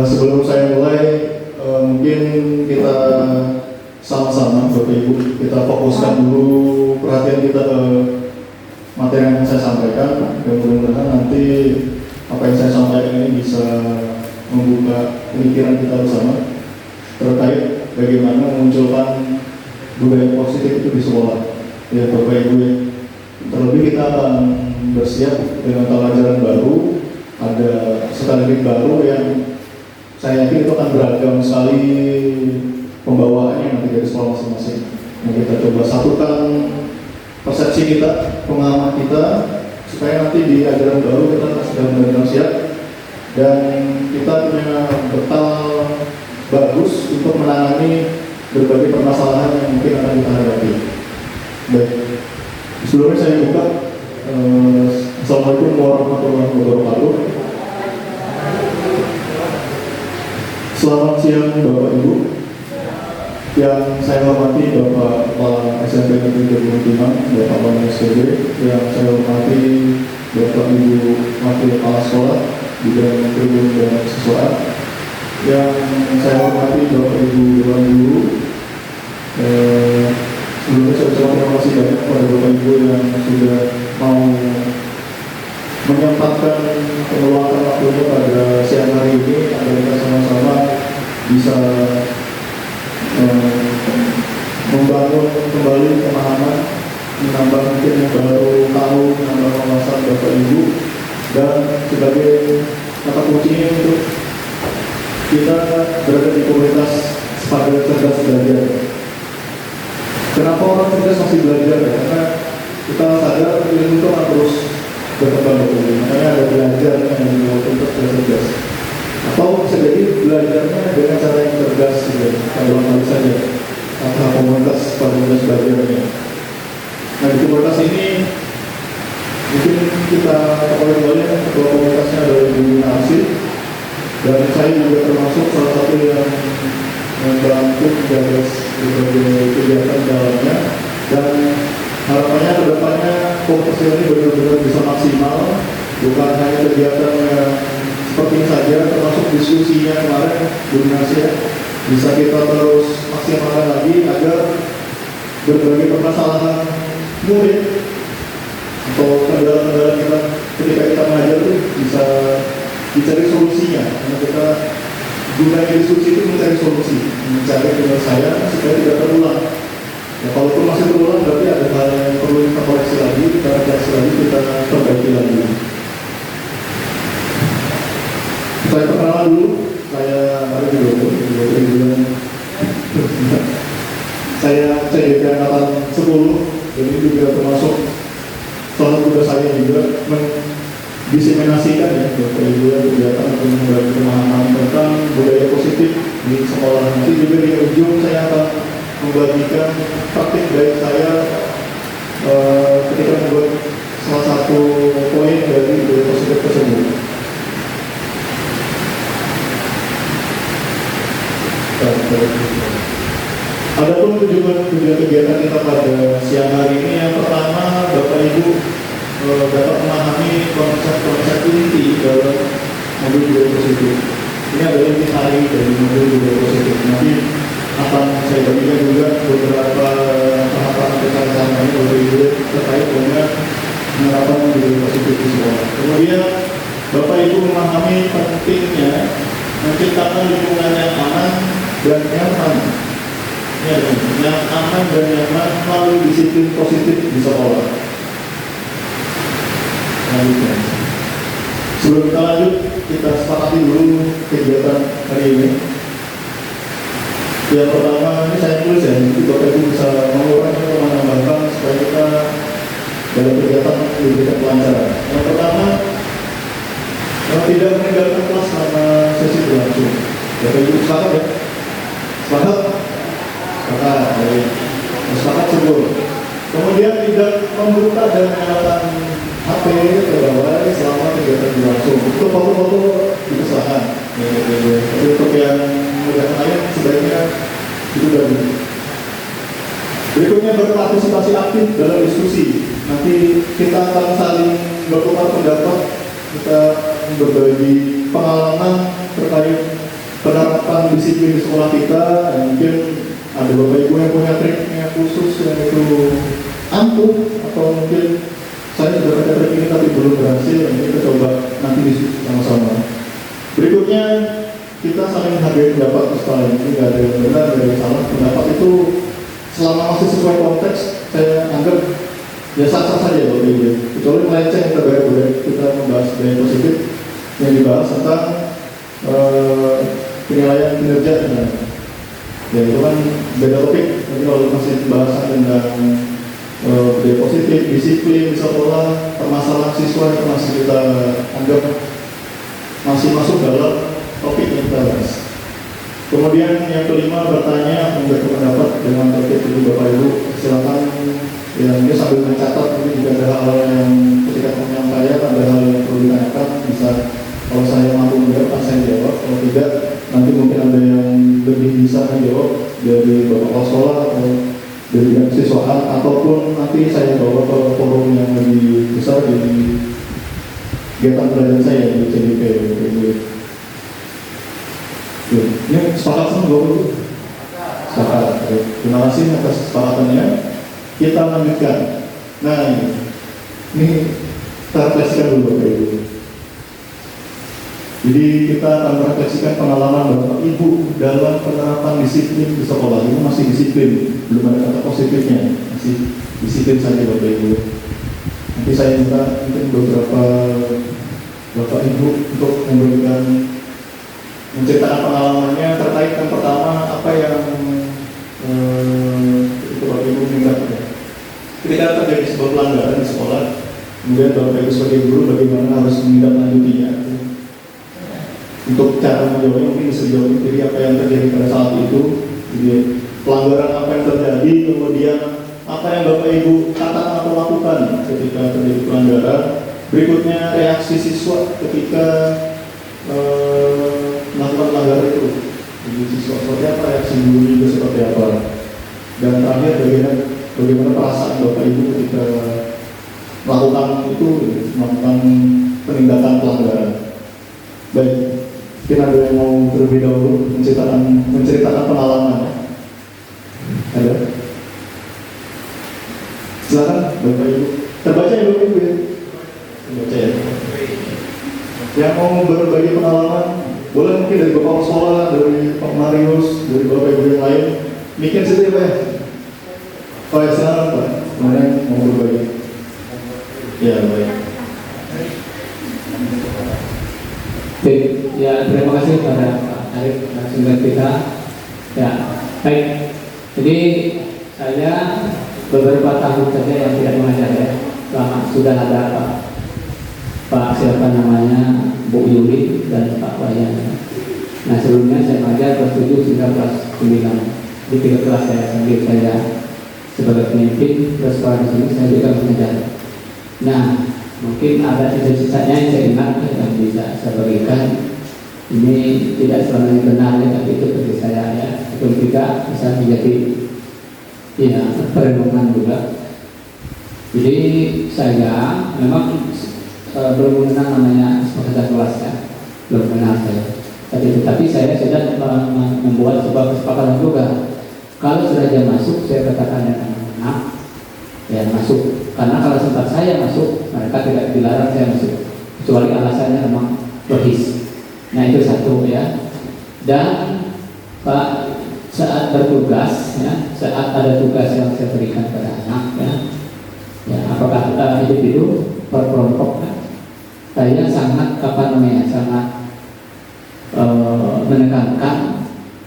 Sebelum saya mulai, mungkin kita sama-sama, Bapak Ibu, kita fokuskan dulu perhatian kita ke materi yang saya sampaikan. Dan mudah-mudahan nanti apa yang saya sampaikan ini bisa membuka pemikiran kita bersama terkait bagaimana memunculkan budaya positif itu di sekolah. Ya Bapak Ibu, ya. Terlebih kita akan bersiap dengan pelajaran baru, ada strategi baru yang saya yakin itu akan beragam sekali pembawaannya nanti dari sekolah masing-masing. Nah, kita coba satukan persepsi kita, pengalaman kita, supaya nanti di ajaran baru kita sudah benar-benar siap dan kita punya bekal bagus untuk menangani berbagai permasalahan yang mungkin akan kita hadapi. Baik, sebelumnya saya buka. Assalamualaikum warahmatullahi wabarakatuh. Selamat siang Bapak Ibu. Yang saya hormati Bapak Kepala SMP Negeri Kebutuhan, Bapak Kepala SPB. Yang saya hormati Bapak Ibu Wakil Kepala Sekolah Bidang Tribun dan Siswaan. Yang saya hormati Bapak Ibu Dewan Guru. Sebelumnya saya ucapkan terima kasih banyak kepada Bapak Ibu yang sudah mau menyempatkan pengeluaran waktunya pada siang hari ini agar kita sama-sama bisa membangun kembali pemahaman, menambah mungkin yang baru tahu, menambah wawasan Bapak Ibu, dan sebagai kata kuncinya untuk kita berada di komunitas sepadan cerdas belajar. Kenapa orang cerdas masih belajar? Karena kita sadar ilmu itu akan terus berkembang. Makanya ada belajarnya yang dilakukan untuk cerdas. Atau bisa jadi belajarnya dengan cara yang cerdas, gitu. Kalau kali saja kata komunitas belajarnya. Nah di komunitas ini mungkin kita ketahui kembali ketua komunitasnya adalah Ibu Narsih, dan saya juga termasuk salah satu yang membantu menggagas berbagai kegiatan dalamnya, dan harapannya ke depannya komunitas ini benar-benar bisa maksimal, bukan hanya kegiatan yang seperti ini saja, termasuk diskusinya kemarin Indonesia bisa kita terus maksimalkan lagi agar berbagai permasalahan murid atau kendala-kendala kita ketika kita mengajar itu bisa dicari solusinya. Karena kita gunanya diskusi itu mencari solusi, mencari penyelesaian supaya tidak terulang. Ya, kalaupun masih terulang berarti ada hal yang perlu kita koreksi lagi, kita koreksi lagi, kita perbaiki lagi. Saya perkenalan dulu, saya ada di bulan. Saya CDP angkatan 10, jadi juga termasuk salah satu tugas saya juga mendiseminasikan ya Bapak Ibu kegiatan untuk membagi pemahaman tentang budaya positif di sekolah. Nanti juga di ujung saya akan membagikan praktik baik saya ketika membuat salah satu poin dari budaya positif tersebut. Adapun tujuan kegiatan kita pada siang hari ini, yang pertama Bapak Ibu dapat memahami konsep-konsep inti dalam modul budaya positif. Ini adalah inti hari dari modul budaya positif. Nanti akan saya bagikan juga beberapa tahapan perencanaan Bapak Ibu terkait dengan penerapan budaya positif di sekolah. Kemudian Bapak Ibu memahami pentingnya menciptakan lingkungan yang aman dan nyaman. Ya, yang aman dan nyaman melalui disiplin positif di sekolah. Sebelum kita lanjut, kita sepakati dulu kegiatan hari ini. Yang pertama, ini saya tulis ya, jadi Bapak Ibu bisa mengurangi atau menambahkan supaya kita dalam kegiatan diberikan kelancaran. Yang pertama, tidak meninggalkan kelas selama sesi berlangsung. Bapak Ibu sepakat ya? Sepakat? Sepakat sebelum. Kemudian tidak membuka dan menyalakan HP ke bawah selama kegiatan berlangsung. Untuk foto-foto di kesalahan. Tapi untuk yang mudah lain sebaiknya itu dari. Berikutnya berpartisipasi aktif dalam diskusi. Nanti kita akan saling bertukar pendapat, kita berbagi pengalaman terkait tentang disiplin di sekolah kita, mungkin ada bapak ibu yang punya triknya khusus yang itu ampuh, atau mungkin saya sudah pakai trik ini tapi belum berhasil, kita coba nanti diskusi sama-sama. Berikutnya kita saling menghargai pendapat sekolah ini, tidak ada yang benar, tidak ada yang salah. Pendapat itu selama masih sesuai konteks, saya anggap ya sah-sah saja bapak ibu. Kecuali melenceng kita membahas budaya positif yang dibahas tentang penilaian kinerja. Ya itu kan beda topik. Tapi kalau masih pembahasan tentang budaya positif, disiplin di sekolah, permasalahan siswa itu masih kita anggap masih masuk dalam topik yang kita bahas. Kemudian yang kelima, bertanya, memberi pendapat dengan tertib dulu Bapak Ibu. Silakan ya, ini sambil mencatat, mungkin jika ada hal yang ketika penyampaian ada hal yang perlu ditanyakan, bisa kalau saya mampu menjawab, saya jawab. Kalau tidak, nanti mungkin ada yang lebih bisa menjawab dari Bapak Kepala Sekolah atau dari siswaan, ataupun nanti saya bawa ke forum yang lebih besar di kegiatan pelajaran saya di CDP. Ini sepakat sama Bapak? Sepakat. Terima kasih atas kesepakatannya. Kita lanjutkan. Nah ini kita refleksikan dulu Bapak Ibu. Jadi kita akan merefleksikan pengalaman Bapak Ibu dalam penerapan disiplin di sekolah. Ini masih disiplin, belum ada kata positifnya, masih disiplin saja Bapak Ibu. Nanti saya minta mungkin beberapa Bapak Ibu untuk memberikan, menceritakan pengalamannya terkait yang pertama apa yang itu Bapak Ibu ingat ya. Ketika terjadi sebuah pelanggaran di sekolah, kemudian Bapak Ibu sebagai guru bagaimana harus menindaklanjutinya. Untuk cara menjawabnya mungkin bisa dijawab. Jadi apa yang terjadi pada saat itu, jadi pelanggaran apa yang terjadi, kemudian apa yang Bapak Ibu katakan atau lakukan ketika terjadi pelanggaran. Berikutnya reaksi siswa ketika melakukan pelanggaran itu. Jadi siswa seperti apa, reaksi guru juga seperti apa. Dan terakhir bagaimana perasaan Bapak Ibu ketika melakukan itu, melakukan penindakan pelanggaran. Baik, mungkin ada yang mau terlebih dahulu menceritakan pengalaman. Ada? Silakan Bapak Ibu. Terbaca ya Bapak Ibu ya? Terbaca ya. Yang mau berbagi pengalaman, boleh mungkin dari Bapak Sekolah, dari Pak Marius, dari Bapak Ibu yang lain. Mikir situ ya Pak ya? Oh ya, silakan Pak. Mana yang mau berbagi? Ya, baik. Ya, terima kasih kepada Pak Arif narasumber kita. Ya, baik. Jadi saya beberapa tahun saja yang tidak mengajar ya. Selama sudah ada Pak siapa namanya Bu Yuli dan Pak Wayan. Nah sebelumnya saya mengajar kelas 7 hingga kelas 9. Di 3 kelas saya sendiri saya sebagai pemimpin, terus sekolah di sini saya juga mengajar. Nah mungkin ada sisa-sisanya yang saya ingat yang bisa saya bagikan. Ini tidak selamanya benar ya, tapi itu bagi saya ya. Itu tidak bisa menjadi ya perenungan juga. Jadi saya memang belum mengenal namanya pekerja kelas ya, belum kenal saya. Tapi saya sudah membuat sebuah kesepakatan juga. Kalau sudah jam masuk, saya katakan dengan anak ya masuk. Karena kalau sempat saya masuk, mereka tidak dilarang saya masuk, kecuali alasannya memang logis. Nah itu satu ya. Dan Pak saat bertugas ya, saat ada tugas yang saya berikan pada anak ya apakah individu per kelompok ya, saya sangat sangat menekankan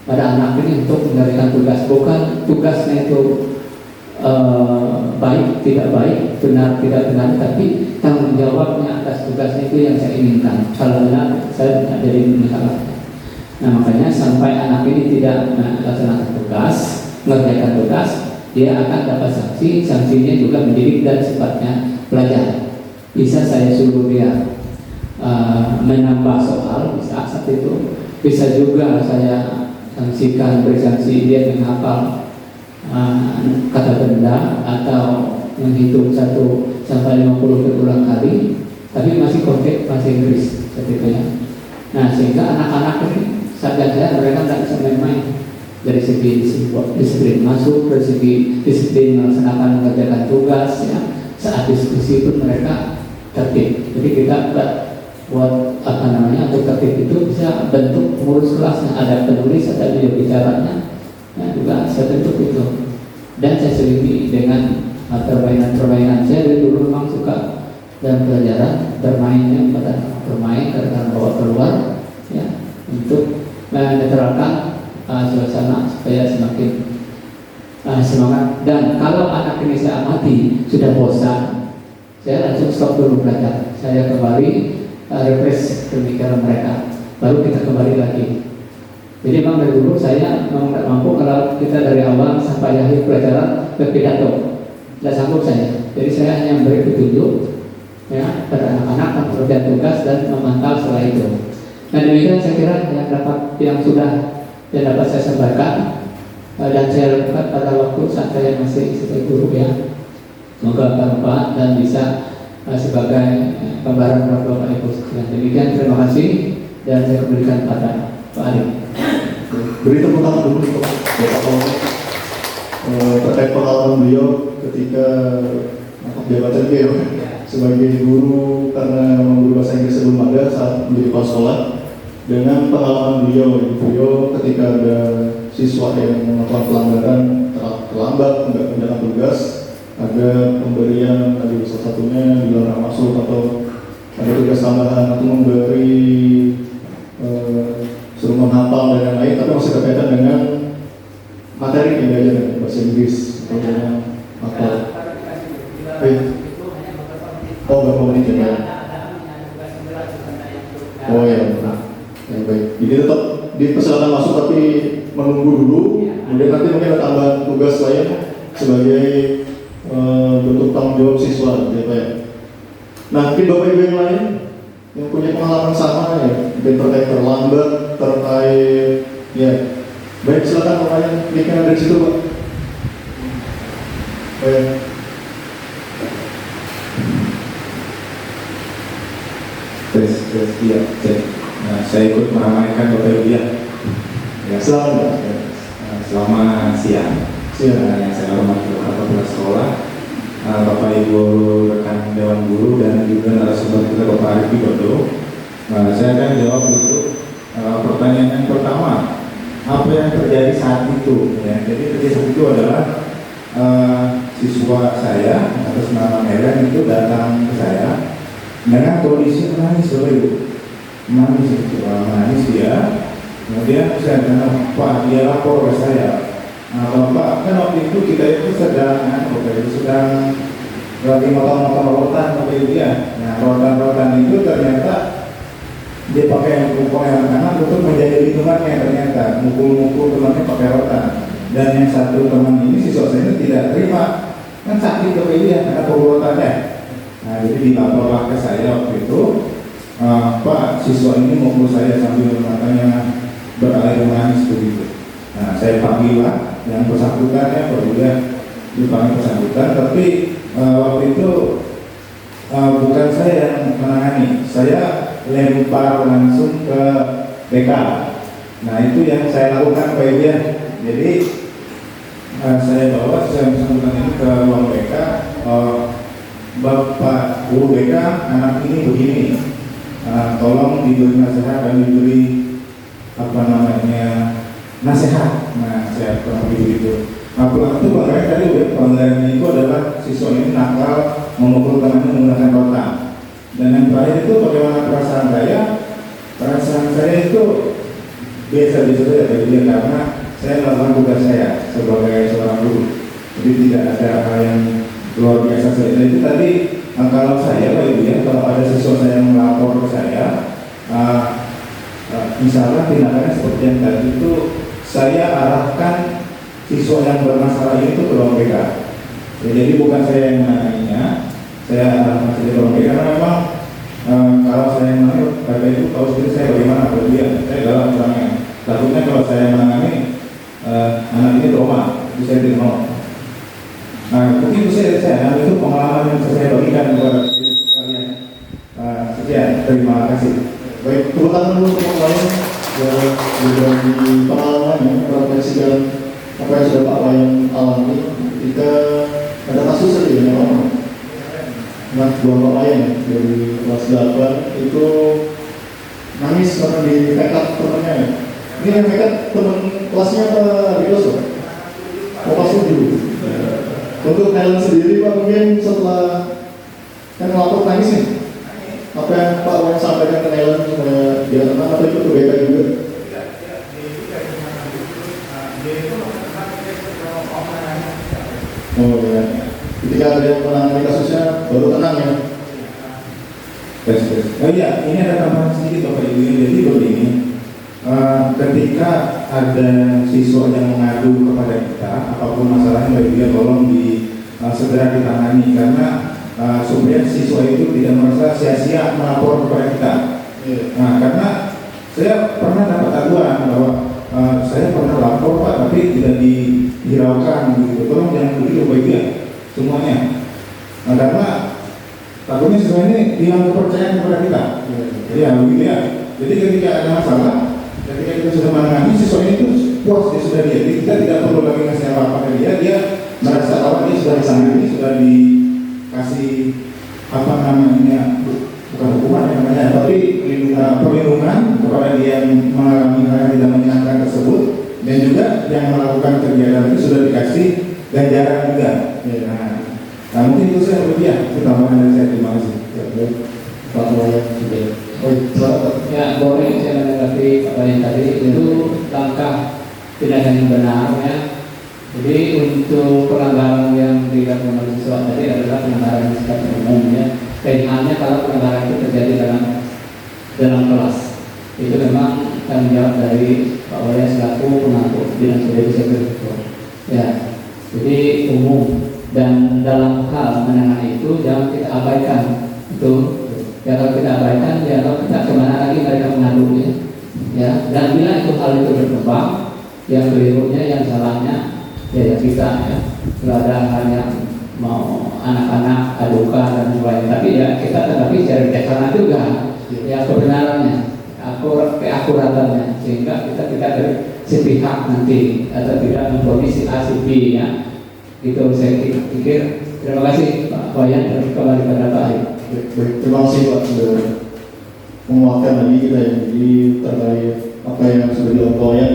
pada anak ini untuk mengerjakan tugas, bukan tugasnya itu baik tidak baik, benar tidak benar, tapi tanggung jawabnya atas tugasnya itu yang saya inginkan. Kalau benar saya tidak jadi masalah. Nah makanya sampai anak ini tidak melaksanakan tugas, mengerjakan tugas, dia akan dapat sanksi. Sanksinya juga mendidik dan sifatnya belajar. Bisa saya suruh dia menambah soal, bisa saat itu. Bisa juga saya sanksikan, beri sanksi dia menghafal kata benda atau menghitung 1 sampai 50 berulang kali, tapi masih konteks bahasa Inggris seperti itu ya. Nah sehingga anak-anak ini Satgas saya mereka tidak bisa main-main dari segi disiplin masuk, dari segi disiplin melaksanakan mengerjakan tugas ya. Saat diskusi pun mereka tertib. Jadi kita buat untuk tertib itu bisa bentuk pengurus kelasnya, ada penulis, ada juru bicaranya, ya, juga saya bentuk itu. Dan saya selidiki dengan permainan-permainan. Saya dari dulu memang suka dalam pelajaran bermainnya, bermain kadang bawa keluar ya, untuk menetralkan suasana supaya semakin semangat. Dan kalau anak ini saya amati sudah bosan, saya langsung stop dulu belajar. Saya kembali refresh pemikiran mereka, baru kita kembali lagi. Jadi memang dari dulu saya memang tidak mampu kalau kita dari awal sampai akhir pelajaran berpidato, tidak sanggup saya. Jadi saya hanya memberi petunjuk ya pada anak-anak mengerjakan tugas dan memantau setelah itu. Dan demikian saya kira yang dapat saya sampaikan dan saya lakukan pada waktu saat saya masih sebagai guru ya. Semoga bermanfaat dan bisa sebagai gambaran kepada Bapak Ibu sekalian. Demikian, terima kasih dan saya kembalikan pada Pak Arif. Beri tepuk tangan dulu untuk Bapak Kolonel terkait pengalaman beliau ketika jabatan beliau sebagai guru, karena guru bahasa Inggris sebelum ada saat menjadi kepala sekolah, dengan pengalaman beliau ketika ada siswa yang melakukan pelanggaran, terlambat mengerjakan tugas, ada pemberian, ada salah satunya dilarang masuk atau ada tugas tambahan atau memberi suruh menghafal dan yang lain, tapi masih berkaitan dengan materi yang diajarkan bahasa Inggris atau dengan apa? Oh, berapa menit ya? Oh ya, yang baik. Jadi tetap dipersilakan masuk tapi menunggu dulu, kemudian nanti mungkin ada tambahan tugas lain sebagai bentuk tanggung jawab siswa, gitu ya. Nah, mungkin Bapak Ibu yang lain yang punya pengalaman sama ya, mungkin terkait terlambat, terkait ya. Baik, silakan pertanyaan kliknya dari situ, Pak. Iya, nah, saya ikut meramaikan Bapak Ibu ya. Selamat. Selamat siang. Yang saya hormati Bapak Kepala Sekolah, Bapak Ibu rekan Dewan Guru dan juga narasumber kita Bapak Arif Widodo. Saya akan jawab itu pertanyaan yang pertama, apa yang terjadi saat itu? Ya, jadi terjadi saat itu adalah siswa saya atas nama Medan itu datang ke saya dengan kondisi menangis, Bapak Ibu. Menangis dia. Kemudian saya bilang, Pak, dia lapor ke saya. Bapak, kan waktu itu kita itu sedang lagi motong-motong rotan, Bapak Ibu ya. Nah, rotan-rotan itu ternyata dia pakai mukul anak-anak untuk menjadi hitungannya, ternyata mukul temannya pakai rotan. Dan yang satu teman ini siswa saya ini tidak terima, kan sakit Bapak Ibu ya, karena pukul rotannya. Nah, jadi dilaporlah ke saya waktu itu, Pak, siswa ini mukul saya sambil matanya berair menangis begitu. Nah, saya panggil lah yang bersangkutannya, dia dipanggil bersangkutan, tapi waktu itu bukan saya yang menangani, saya lempar langsung ke BK. Nah, itu yang saya lakukan Pak Ibu ya. Jadi saya bawa saya bersangkutan ini ke ruang BK. Bapak Guru BK, anak ini begini, tolong diberi nasihat dan diberi nasihat. Nah, saya kurang lebih itu. Nah, pulang itu pelanggaran tadi udah pelanggarannya itu adalah siswa ini nakal memukul temannya menggunakan rotan. Dan yang terakhir itu bagaimana perasaan saya? Perasaan saya itu biasa-biasa saja dari dia, karena saya melakukan tugas saya sebagai seorang guru. Jadi tidak ada hal yang luar biasa saja. Itu tadi kalau saya Pak Ibu ya, kalau ada siswa saya yang melapor ke saya, misalnya tindakannya seperti yang tadi itu, saya arahkan siswa yang bermasalah itu ke ruang BK. Ya, jadi bukan saya yang menanganinya, saya arahkan saja ke ruang BK, karena memang kalau saya yang menangani, Bapak Ibu tahu sendiri saya bagaimana berlebihan, saya dalam orangnya. Takutnya kalau saya menangani anak ini trauma, itu saya tidak mau. Nah, mungkin itu saya itu pengalaman yang saya bagikan kepada sekalian. Sekian, terima kasih. Baik, tepuk tangan dulu untuk yang lain. ya berbagi pengalaman ya, merefleksikan apa yang sudah Pak Wayan alami ketika ada kasus tadi ya, anak buah Pak Wayan ya, dari kelas 8 itu nangis karena di backup temennya ya. Ini yang backup temen kelasnya apa di kelas Pak? Oh pas dulu. Untuk kalian sendiri Pak, mungkin setelah kan lapor nangis nih, apa yang Pak Wayan sampaikan ke Nelen supaya dia tenang atau ikut ke BK juga? Oh ya, ketika ada yang menangani kasusnya baru tenang ya. Oh iya, ini ada tambahan sedikit Bapak Ibu. Jadi begini, ketika ada siswa yang mengadu kepada kita, apapun masalahnya Bapak Ibu tolong segera ditangani karena supaya siswa itu tidak merasa sia-sia melapor kepada kita. Nah, karena saya pernah dapat aduan bahwa saya pernah lapor Pak, tapi tidak dihiraukan gitu. Tolong jangan begitu Bapak Ibu ya, semuanya. Nah, karena takutnya siswa ini hilang kepercayaan kepada kita. Ya, begitu ya. Jadi ketika ada masalah, ketika kita sudah menangani siswa ini itu puas dia sudah dia. Jadi kita tidak perlu lagi ngasih apa-apa ke dia. Dia merasa bahwa dia sudah ditangani, sudah dikasih apa namanya, bukan hukuman yang namanya, tapi perlindungan kepada dia yang mengalami hal yang tidak menyenangkan tersebut, dan juga yang melakukan kegiatan itu sudah dikasih ganjaran juga. Nah, mungkin itu saya lebih ya, itu tambahan dari saya. Terima kasih. Pak Wayan juga. Ya, boleh saya menanggapi Pak Wayan tadi. Itu langkah tindakan yang benar ya. Jadi untuk pelanggaran yang dilakukan oleh siswa tadi adalah pelanggaran yang sifatnya umum ya. Dan hanya kalau pelanggaran itu terjadi dalam kelas, itu memang tanggung jawab dari Pak Wayan selaku pengaku Dinas Pendidikan Sektor. Ya, jadi umum. Dan dalam hal menangani itu jangan kita abaikan itu. Ya kalau kita abaikan, ya kalau kita kemana lagi mereka mengadunya. Ya, dan bila itu hal itu berkembang, yang kelirunya, yang salahnya, ya kita ya. Kalau ada hal yang mau anak-anak adukan dan lain, tapi ya kita tetapi secara bijaksana juga ya kebenarannya, keakuratannya, sehingga kita tidak sepihak nanti atau tidak memproduksi A si B ya. Itu saya pikir. Terima kasih Pak Wayan, kembali pada Pak Ari. Terima kasih Pak sudah menguatkan lagi kita yang jadi terkait apa yang sudah dilakukan Wayan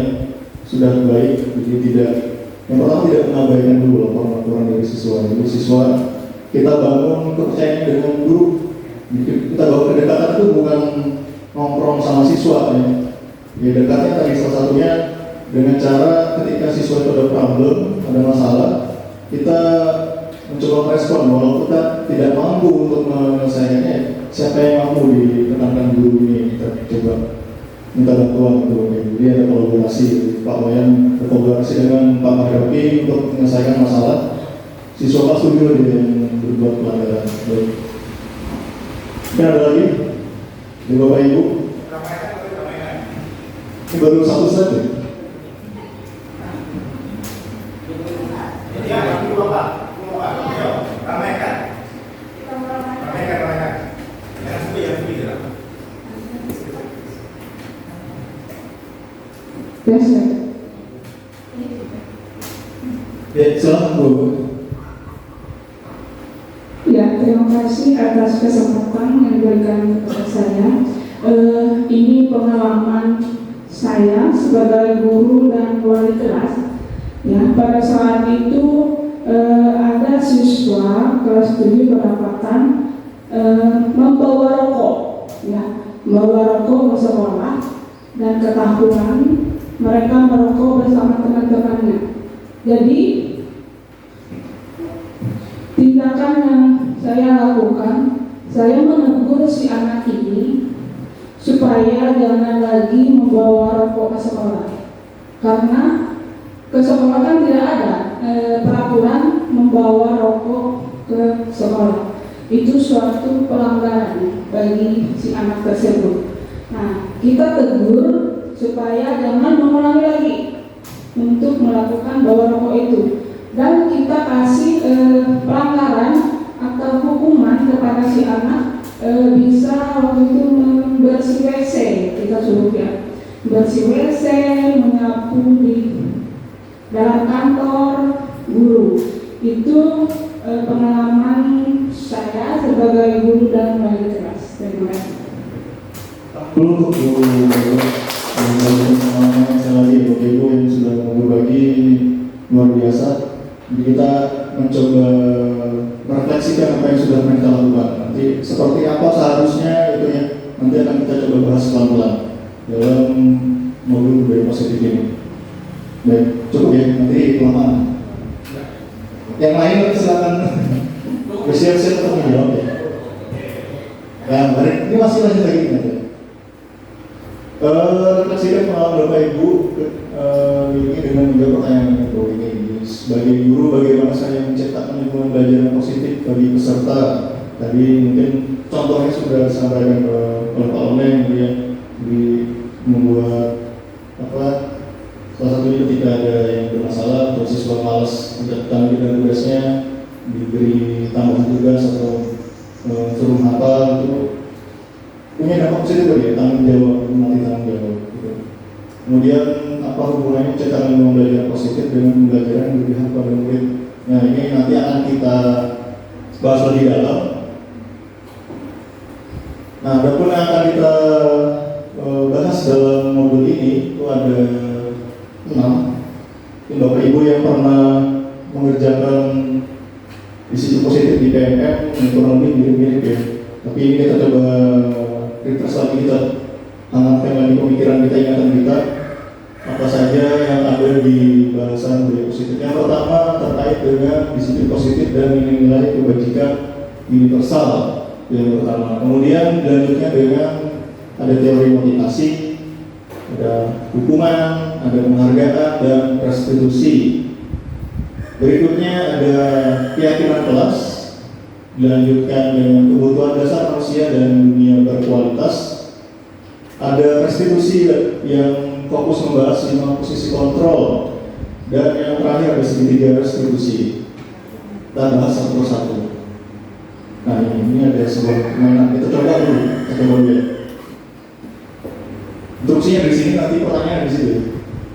sudah baik. Jadi tidak, yang pertama tidak mengabaikan dulu laporan dari siswa. Jadi siswa kita bangun kepercayaan dengan guru. Jadi kita bangun kedekatan itu bukan nongkrong sama siswa ya. Ya dekatnya tadi salah satunya dengan cara ketika siswa itu ada problem, ada masalah, kita mencoba merespon walaupun kita tidak mampu untuk menyelesaikannya. Siapa yang mampu ditekankan guru ini, kita coba minta bantuan gitu. Jadi ada kolaborasi, Pak Wayan berkolaborasi dengan Pak Margapi untuk menyelesaikan masalah. Siswa kelas 7 dia yang berbuat pelanggaran. Mungkin ada lagi dari Bapak Ibu? Ini baru satu saja. Ya, silakan Bu. Ya, terima kasih atas kesempatan yang diberikan kepada saya. Ini pengalaman saya sebagai guru dan wali kelas. Ya, pada saat itu ada siswa kelas 7 kedapatan membawa rokok, ya, membawa rokok ke sekolah, dan ketahuan mereka merokok bersama teman-temannya. Jadi tindakan yang saya lakukan, saya menegur si anak ini supaya jangan lagi membawa rokok ke sekolah, karena ke sekolah kan tidak ada peraturan membawa rokok ke sekolah. Itu suatu pelanggaran bagi si anak tersebut. Nah, kita tegur supaya jangan mengulangi lagi untuk melakukan bawa rokok itu, dan kita kasih pelanggaran atau hukuman kepada si anak, bisa waktu itu membersih WC, kita suruh ya. bersih WC, menyapu di dalam kantor guru. Itu pengalaman saya sebagai guru dan wali kelas. Terima kasih. Untuk pengalaman saya lagi Bapak Ibu yang sudah berbagi luar biasa. Jadi kita mencoba merefleksikan apa yang sudah mereka lakukan. Nanti seperti apa seharusnya itu ya. Nanti akan kita coba bahas pelan-pelan dalam modul budaya positif ini. Baik, cukup ya, nanti kelamaan. Yang lain silakan bersiap-siap untuk menjawab ya. Nah, hari ini masih lanjut lagi nanti. Refleksikan pengalaman Bapak Ibu ini dengan menjawab pertanyaan Ibu ini. Sebagai guru, bagaimana saya menciptakan lingkungan belajar yang positif bagi peserta? Tadi mungkin contohnya sudah disampaikan oleh Pak Oneng ya, di membuat apa? Salah satunya ketika ada yang bermasalah atau siswa malas tidak tanggung dengan tugasnya, diberi tambahan tugas atau suruh hafal, itu punya dampak positif ya, tanggung jawab, nanti tanggung jawab. Gitu. Kemudian apa hubungannya cetakan lingkungan belajar positif dengan pembelajaran yang berpihak pada murid? Nah ini nanti akan kita bahas lebih dalam. Nah, adapun yang akan kita bahas dalam modul ini itu ada 6. Bapak Ibu yang pernah mengerjakan disiplin positif di PMM yang kurang lebih mirip-mirip ya. Tapi ini kita coba refresh lagi, kita hangatkan lagi pemikiran kita, ingatan kita apa saja yang ada di bahasan budaya positif. Yang pertama terkait dengan disiplin positif dan nilai-nilai kebajikan universal yang pertama. Kemudian dilanjutnya dengan ada teori motivasi, ada hukuman, ada penghargaan dan restitusi. Berikutnya ada keyakinan kelas, dilanjutkan dengan kebutuhan dasar manusia dan dunia berkualitas. Ada restitusi yang fokus membahas 5 posisi kontrol, dan yang terakhir ada segitiga restitusi. Kita bahas satu persatu. Nah ini ada sebuah permainan, kita coba dulu, kita coba lihat. Instruksinya di sini, nanti pertanyaan di situ.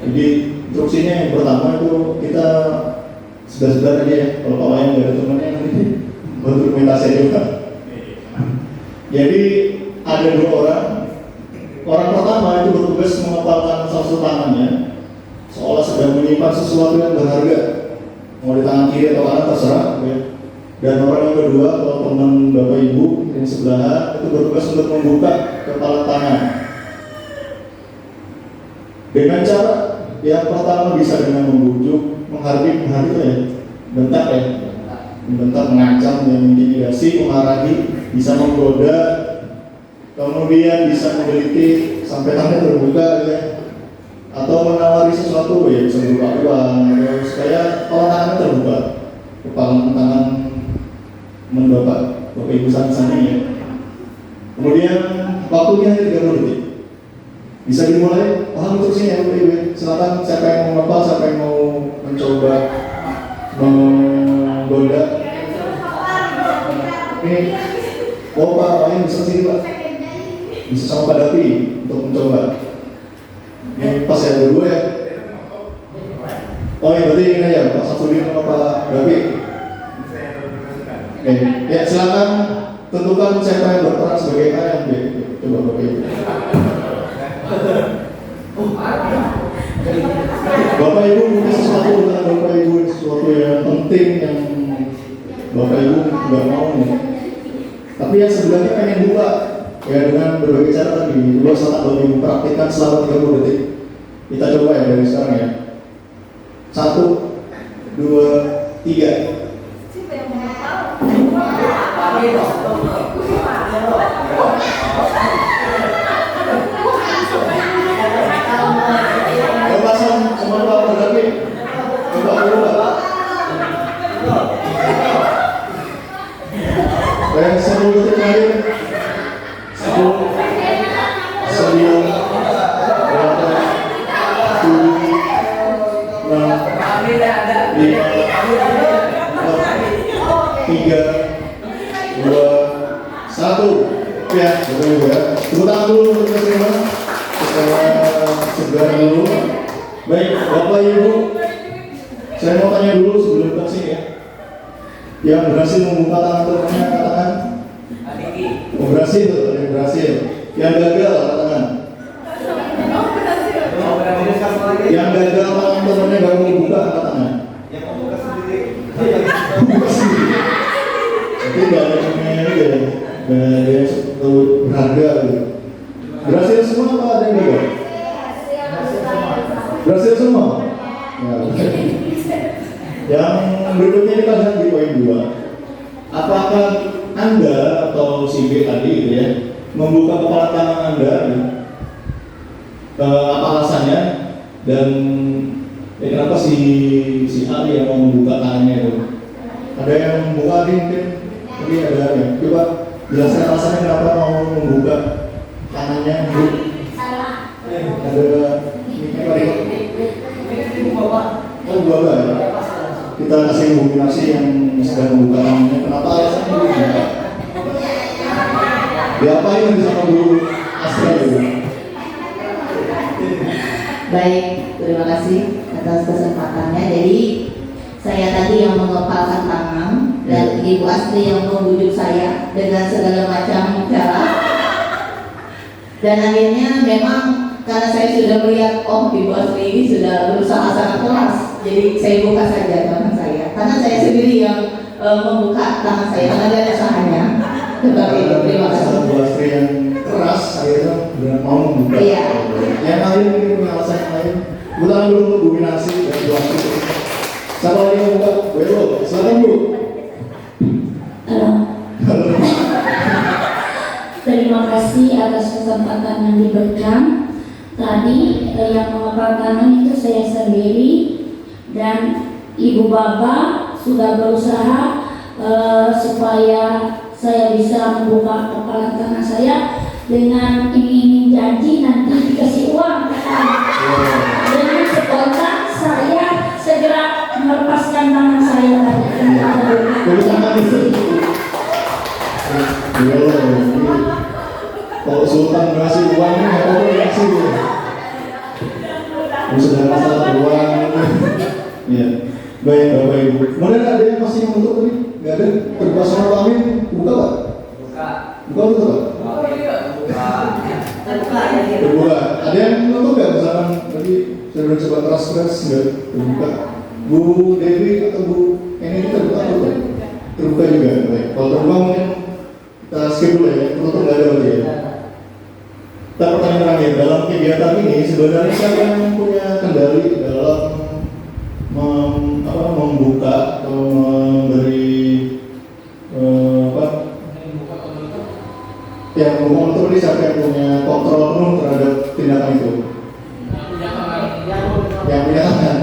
Jadi instruksinya yang pertama itu kita sebelah-sebelah aja ya. Kalau Pak Wayan nggak ada temannya nanti buat dokumentasi juga. Jadi ada 2 orang. Orang pertama itu bertugas mengepalkan salah satu tangannya, seolah sedang menyimpan sesuatu yang berharga. Mau di tangan kiri atau kanan terserah. Ya. Dan orang yang kedua, kalau teman Bapak Ibu yang sebelahan itu bertugas untuk membuka kepala tangan. Dengan cara yang pertama bisa dengan membujuk, menghardik ya, bentak ya, membentak, mengancam, mengintimidasi, memarahi, bisa menggoda, kemudian bisa menggelitik sampai tangan terbuka ya, atau menawari sesuatu ya, bisa berupa uang, supaya tangannya terbuka, kepala tangan Bapak Ibu sana ya. Kemudian waktunya 30 detik. Bisa dimulai, paham instruksinya ya Bapak Ibu. Silakan siapa yang mau ngepal, siapa yang mau mencoba menggoda. Ini, Pak Wayan bisa sini Pak. Bisa sama Pak Dapi untuk mencoba. Ini pas yang berdua ya. Oh ya berarti ini ya Pak Safudin sama Pak Dapi. Oke, ya silakan tentukan siapa yang berperan sebagai A yang B. Coba Bapak Ibu. Bapak Ibu mungkin sesuatu dengan Bapak Ibu, sesuatu yang penting yang Bapak Ibu nggak mau nih. Tapi yang sebelahnya pengen buka ya dengan berbagai cara tadi. Coba saat Bapak Ibu praktikkan selama 30 detik. Kita coba ya dari sekarang ya. 1, 2, 3. Lepasan semua Pak Berdaki. Coba dulu Pak. Dan 10 detik terakhir. 10, 9, 8, 7, 6, 5, 3, 2, 1. Ya, betul ya. Tepuk tangan dulu untuk semua. saya segera dulu. Baik, Bapak Ibu, saya mau tanya dulu sebelum ke sini ya. Yang berhasil membuka tangan temannya katakan. Oh, berhasil, yang berhasil. Yang gagal katakan. Yang gagal tangan temannya baru membuka katakan. Yang membuka sendiri. Buka sendiri. Itu nggak ada namanya aja. Nggak ada yang berharga gitu. Berhasil semua apa ada yang gagal? Berhasil semua. Ya. Yang berikutnya kita lihat di poin 2. Apakah Anda atau si B tadi gitu ya membuka kepala tangan Anda? Apa alasannya? Dan kenapa si A yang mau membuka tangannya itu? Ada yang membuka mungkin? Tadi ada ya. Coba jelaskan alasannya kenapa mau membuka tangannya Bu. Ada oh dua ya. Kita kasih kombinasi yang sedang membuka tangannya. Kenapa alasannya Bu? Diapain sama Bu Astra itu? Baik, terima kasih atas kesempatannya. Jadi saya tadi yang mengepalkan tangan dan Ibu Astri yang membujuk saya dengan segala macam cara. Dan akhirnya memang karena saya sudah melihat Ibu Astri ini sudah berusaha sangat keras, jadi saya buka saja tangan saya. Karena saya sendiri yang membuka tangan saya karena ada usahanya. Tetapi terima kasih. Bu Astri yang keras akhirnya sudah mau membuka. Iya. Yang lain mungkin punya alasan yang lain. Bukan dulu Bu Winarsi dan Bu Astri. Siapa lagi yang buka? Bu Elo, silakan Bu. Halo. Terima kasih atas kesempatan yang diberikan. Tadi yang mengepal tangan itu saya sendiri dan Ibu Bapak sudah berusaha supaya saya bisa membuka kepala tangan saya dengan iming-iming janji nanti dikasih uang. Dengan spontan saya segera melepaskan tangan saya tadi. Kalau Sultan ngasih uangnya, apa ngasih? Sudah masalah uang. Ya, baik Bapak Ibu. Mana ada yang masih menutup tadi? Nggak ada. Terpaksa pamit. Buka Pak. Buka betul Pak. Terbuka. Ada yang menutup nggak? Misalkan tadi saya udah coba keras nggak terbuka. Bu Dewi atau Bu ini terbuka atau terbuka juga. Baik. Kalau terbuka mungkin kita skip dulu ya. Tertutup nggak ada berarti ya. Kita pertanyaan terakhir, dalam kegiatan ini sebenarnya siapa yang punya kendali dalam membuka atau memberi yang membuka ini siapa yang punya kontrol penuh terhadap tindakan itu? Yang punya tangan,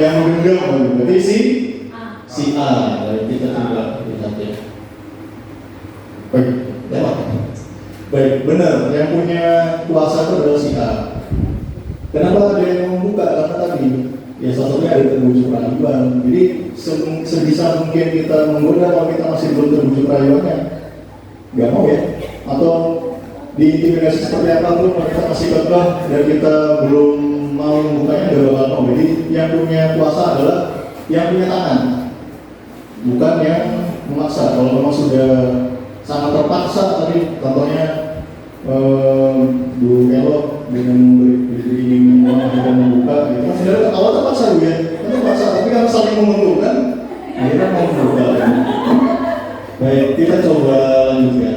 yang menggenggam, berarti si A. Dari kita juga lihat ya. Baik, lewat. Baik, benar. Yang punya kuasa itu adalah si A. Kenapa ada yang membuka? Karena tadi, ya salah satunya ada terbujuk rayuan. Jadi sebisa mungkin kita menggoda kalau kita masih belum terbujuk rayuannya, nggak mau ya. Atau diintimidasi seperti apapun, kalau kita masih kekeh dan kita belum mau membukanya, nggak bakal mau. Jadi yang punya kuasa adalah yang punya tangan, bukan yang memaksa. Kalau memang sudah sangat terpaksa tadi, contohnya Bu Elo dengan ingin membuka, gitu. Sebenarnya awal terpaksa Bu ya, terpaksa, tapi kan saling menguntungkan, akhirnya mau membuka. Baik, kita coba lanjutkan.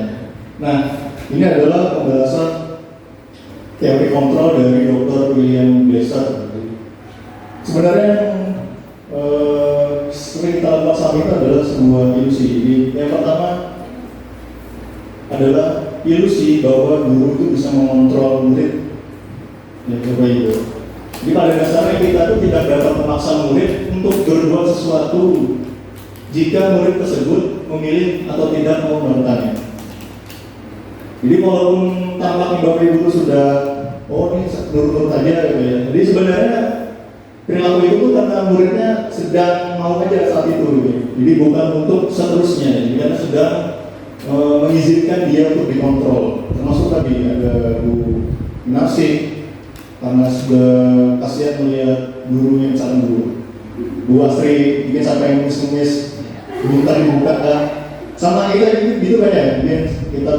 Nah, ini adalah pembahasan teori kontrol dari Dr. William Glasser. Sebenarnya sering kita lakukan saat itu adalah sebuah ilusi. Jadi, yang pertama adalah ilusi bahwa guru itu bisa mengontrol murid. Ya, coba itu. Jadi pada dasarnya kita itu tidak dapat memaksa murid untuk berbuat sesuatu jika murid tersebut memilih atau tidak mau melakukannya. Jadi walaupun tampaknya Bapak Ibu itu sudah ini nurut-nurut aja gitu ya. Jadi sebenarnya perilaku itu karena muridnya sedang mau aja saat itu gitu. Jadi bukan untuk seterusnya. Jadi karena sedang mengizinkan dia untuk dikontrol. Termasuk tadi ada Bu Narsi karena sudah kasihan melihat guru yang sangat buruk. Bu Astri bikin sampai ngemis-ngemis, minta dibuka kan. Sama kita gitu kan ya, kita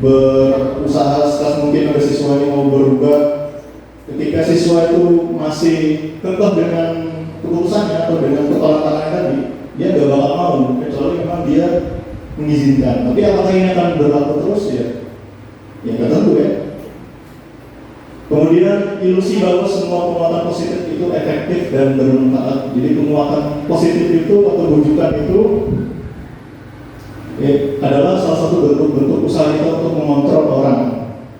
berusaha sekelas mungkin ada siswa yang mau berubah. Ketika siswa itu masih kekeh dengan keputusannya atau dengan ketolak-takannya tadi, dia gak bakal mau, kecuali memang dia mengizinkan. Tapi apakah ini akan berlaku terus ya? Ya nggak tentu ya. Kemudian ilusi bahwa semua penguatan positif itu efektif dan bermanfaat. Jadi penguatan positif itu atau bujukan itu adalah salah satu bentuk usaha kita untuk mengontrol orang.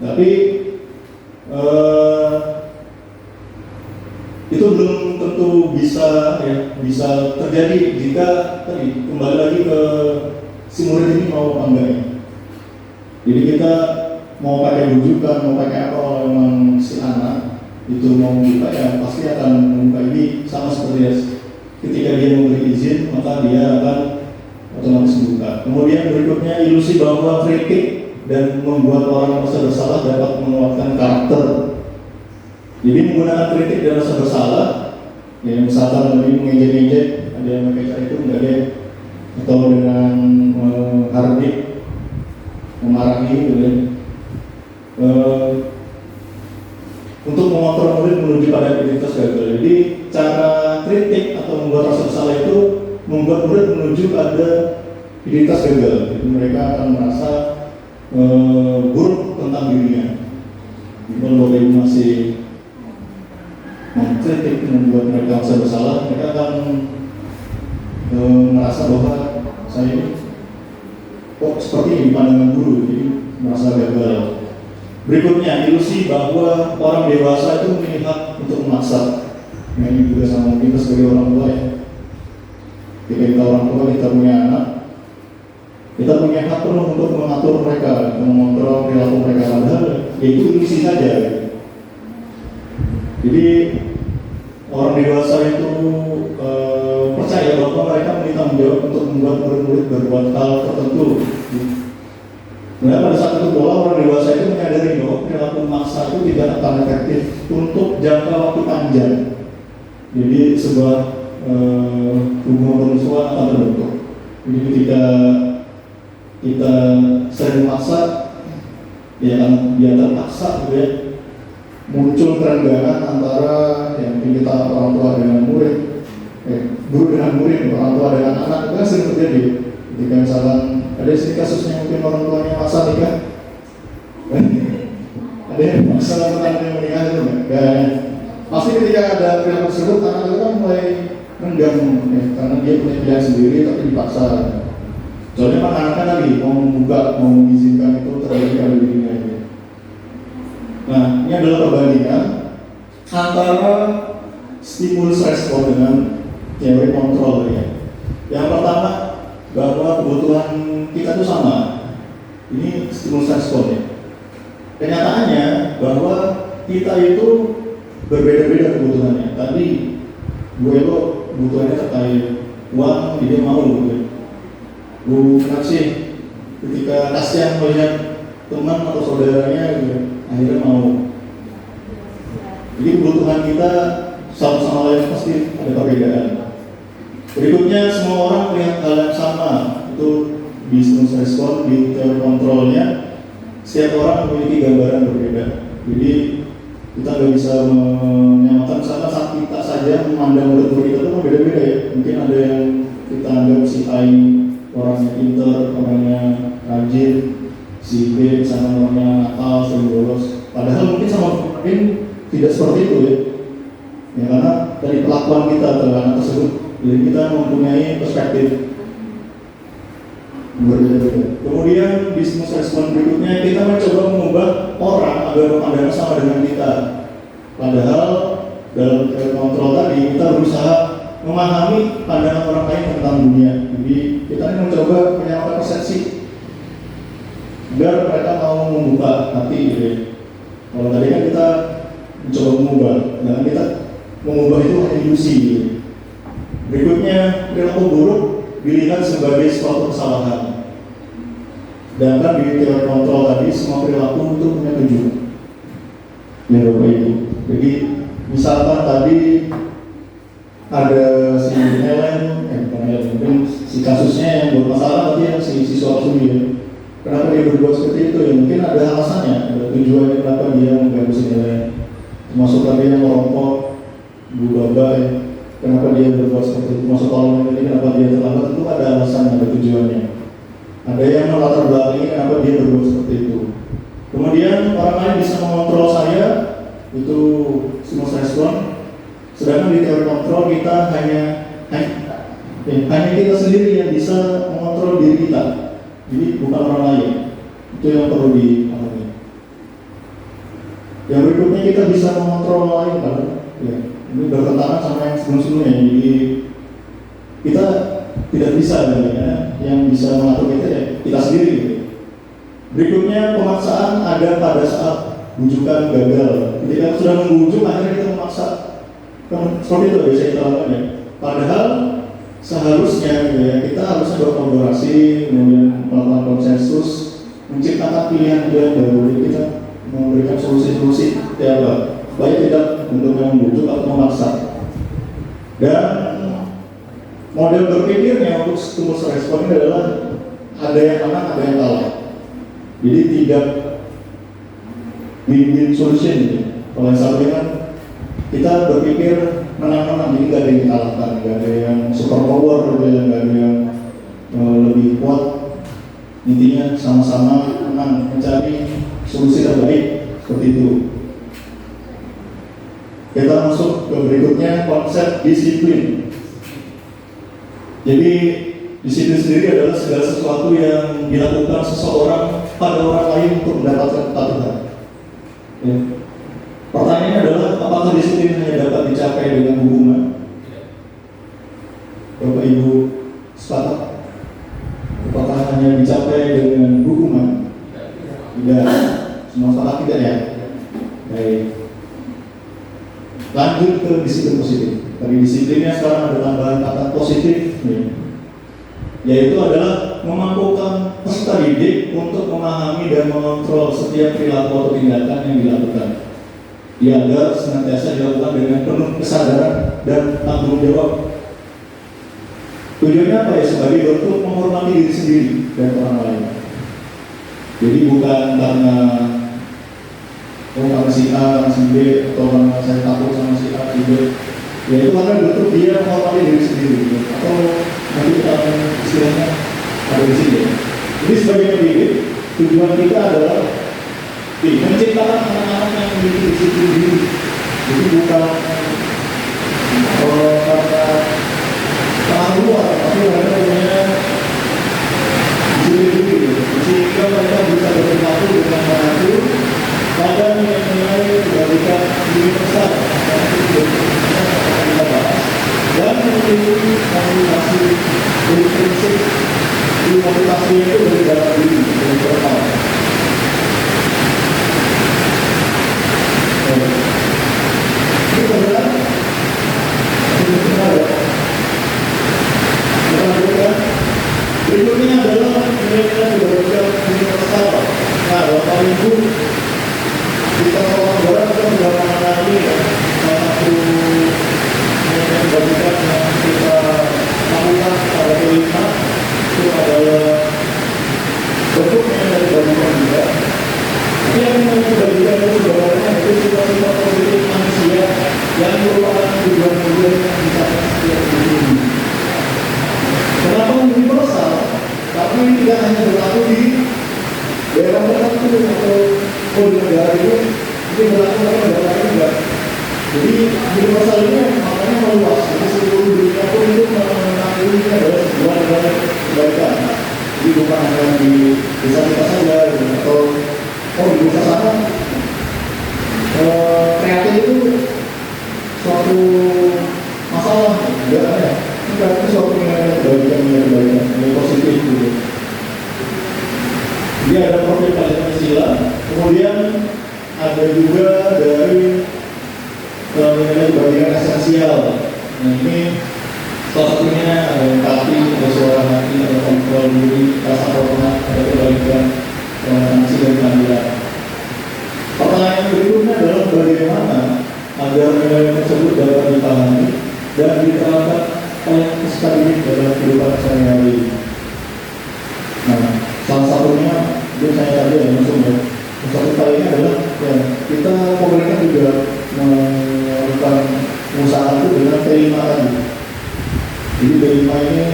Tapi itu belum tentu bisa terjadi jika tadi kembali lagi ke si murid ini mau apa enggak ya. Jadi kita mau pakai bujukan, mau pakai apa, kalau memang si anak itu mau buka ya pasti akan membuka. Ini sama seperti ya, ketika dia memberi izin maka dia akan otomatis membuka. Kemudian berikutnya ilusi bahwa kritik dan membuat orang merasa bersalah dapat menguatkan karakter. Jadi menggunakan kritik dan rasa bersalah, ya misalkan lebih mengejek-ejek, ada yang pakai cara itu enggak deh, atau dengan hardik, memarahi, gitu ya. Untuk mengontrol murid menuju pada aktivitas gagal. Jadi cara kritik atau membuat rasa bersalah itu membuat murid menuju pada aktivitas gagal. Jadi mereka akan merasa buruk tentang dirinya. Kalau mereka masih mengkritik, membuat mereka merasa bersalah, mereka akan merasa bahwa saya ini kok seperti ini di pandangan guru, jadi merasa gagal. Berikutnya, ilusi bahwa orang dewasa itu memiliki hak untuk memaksa. Nah, ini juga sama kita sebagai orang tua ya. Ketika kita orang tua, kita punya anak, kita punya hak penuh untuk mengatur mereka, mengontrol perilaku mereka. Padahal itu ilusi saja. Jadi orang dewasa itu percaya bahwa mereka memiliki tanggung jawab untuk membuat murid-murid berbuat hal tertentu. Nah, pada saat itu pula orang dewasa itu menyadari bahwa perilaku memaksa itu tidak akan efektif untuk jangka waktu panjang. Jadi sebuah hubungan permusuhan akan terbentuk. Jadi ketika kita sering memaksa, ya kan dia terpaksa gitu ya, muncul kerenggangan antara yang kita orang tua dengan murid, guru dengan murid, orang tua dengan anak, itu kan sering terjadi. Ketika misalkan ada sih kasusnya mungkin orang tuanya maksa nikah, ada yang maksa anaknya menikah itu enggak. Pasti ketika ada perilaku tersebut, anak itu kan mulai renggang ya, karena dia punya pilihan sendiri tapi dipaksa. Soalnya kan anaknya tadi mau membuka, mau mengizinkan itu terjadi pada dirinya. Nah, ini adalah perbandingan antara stimulus respon dengan teori kontrol ya. Yang pertama, bahwa kebutuhan kita itu sama. Ini stimulus respon ya. Kenyataannya bahwa kita itu berbeda-beda kebutuhannya. Tadi gue lo kebutuhannya terkait uang, dia mau gitu. Bu Naksi ketika kasihan melihat teman atau saudaranya gitu, akhirnya mau. Jadi kebutuhan kita satu sama lain pasti ada perbedaan. Berikutnya, semua orang melihat hal yang sama, itu bisnis respon di teori kontrolnya. Setiap orang memiliki gambaran berbeda. Jadi kita nggak bisa menyamakan, misalkan saat kita saja memandang murid-murid kita itu berbeda-beda ya. Mungkin ada yang kita anggap si A orangnya pinter, orangnya rajin, si B misalnya orangnya nakal, sering bolos. Padahal mungkin sama mungkin tidak seperti itu ya. Ya karena dari perlakuan kita terhadap anak tersebut, jadi kita mempunyai perspektif berbeda-beda. Kemudian bisnis respon berikutnya, kita mencoba mengubah orang agar berpandangan sama dengan kita. Padahal dalam teori kontrol tadi kita berusaha memahami pandangan orang lain tentang dunia. Jadi kita ini mencoba menyamakan persepsi agar mereka mau membuka hati gitu ya. Kalau tadi kan kita mencoba mengubah, dan kita mengubah itu hanya ilusi gitu. Berikutnya, perilaku buruk dilihat sebagai suatu kesalahan. Dan kan di teori kontrol tadi semua perilaku itu punya tujuan. Ya Bapak Ibu. Jadi misalkan tadi ada si Helen, bukan Helen, mungkin si kasusnya yang bermasalah tadi ya, si siswa Sumi ya. Kenapa dia berbuat seperti itu? Ya mungkin ada alasannya, ada tujuannya kenapa dia mengganggu si Helen. Termasuk tadi yang merokok, Bu Baba ya. Kenapa dia berbuat seperti itu? Masuk kolom ini kenapa dia terlambat, itu ada alasannya, ada tujuannya. Ada yang melatar belakangi kenapa dia berbuat seperti itu. Kemudian orang lain bisa mengontrol saya, itu stimulus respon. Sedangkan di teori kontrol kita hanya kita sendiri yang bisa mengontrol diri kita. Jadi bukan orang lain. Itu yang perlu dipahami. Yang berikutnya kita bisa mengontrol orang lain kan? Ya, ini bertentangan sama yang sebelum-sebelumnya. Jadi kita tidak bisa ya, yang bisa mengatur kita ya kita sendiri. Gitu. Berikutnya pemaksaan ada pada saat bujukan gagal. Ketika sudah membujuk akhirnya kita memaksa. Seperti itu bisa kita lakukan ya. Padahal seharusnya ya, kita harusnya berkolaborasi, kemudian melakukan konsensus, menciptakan pilihan-pilihan baru. Kita memberikan solusi-solusi ya, baik tidak untuk yang membujuk atau memaksa. Dan model berpikirnya untuk stimulus respon ini adalah ada yang menang, ada yang kalah. Jadi tidak win-win solution gitu. Kalau yang satu kan kita berpikir menang-menang, jadi nggak ada yang dikalahkan, nggak ada yang super power, nggak ada yang lebih kuat. Intinya sama-sama menang, mencari solusi terbaik seperti itu. Kita masuk ke berikutnya, konsep disiplin. Jadi disiplin sendiri adalah segala sesuatu yang dilakukan seseorang pada orang lain untuk mendapatkan kepatuhan. Ya. Pertanyaannya adalah apakah disiplin hanya dapat dicapai dengan hukuman? Bapak Ibu sepakat? Apakah hanya dicapai dengan hukuman? Tidak. Semua sepakat tidak ya? Baik. Lanjut ke disiplin positif. Dari disiplinnya sekarang ada tambahan kata positif, yaitu adalah memampukan peserta didik untuk memahami dan mengontrol setiap perilaku atau tindakan yang dilakukan. Agar senantiasa dilakukan dengan penuh kesadaran dan tanggung jawab. Tujuannya apa ya? Sebagai bentuk menghormati diri sendiri dan orang lain. Jadi bukan karena si A, si B, atau karena saya takut sama si A, si B. Ya itu karena bentuk dia menghormati diri sendiri. Atau nanti kita istilahnya ada di sini. Jadi sebagai pendidik, tujuan kita adalah menciptakan anak-anak yang memiliki disiplin diri. Jadi bukan karena pengaruh luar, tapi mereka punya disiplin diri. Sehingga mereka bisa berperilaku dengan mengatur pada nilai-nilai kebaikan universal yang kita bahas dan memiliki motivasi prinsip motivasi itu dari dalam diri dari internal. Ini benar, ini benar ya. Berikutnya adalah nilai-nilai kebaikan universal. Nah, Bapak Ibu, kita kolaborasi kita sudah mengenali salah satu nilai kebaikan yang kita lakukan pada kelima itu adalah bentuknya dari kebaikan juga. Yang kebaikan itu sebenarnya itu sifat-sifat positif manusia yang merupakan tujuan-tujuan yang dicapai setiap individu. Kenapa universal? Karena ini tidak hanya berlaku di daerah tertentu atau di negara itu, ini berlaku pada negara lain juga. Jadi universal ini makanya meluas. Jadi seluruh dunia pun itu mengakui ini adalah sebuah negara kebaikan. Jadi bukan hanya di desa kita saja, atau di desa sana. Kreatif itu suatu masalah, tidak ada. Itu suatu kebaikan, yang positif gitu. Dia ada profil Pancasila, kemudian ada juga dari kebaikan esensial. Nah ini salah satunya ada empati, ada suara hati, ada kontrol diri, rasa hormat, ada kebaikan, toleransi dan keadilan. Pertanyaan berikutnya adalah bagaimana juga melakukan usaha itu dengan T5 tadi. Jadi T5 ini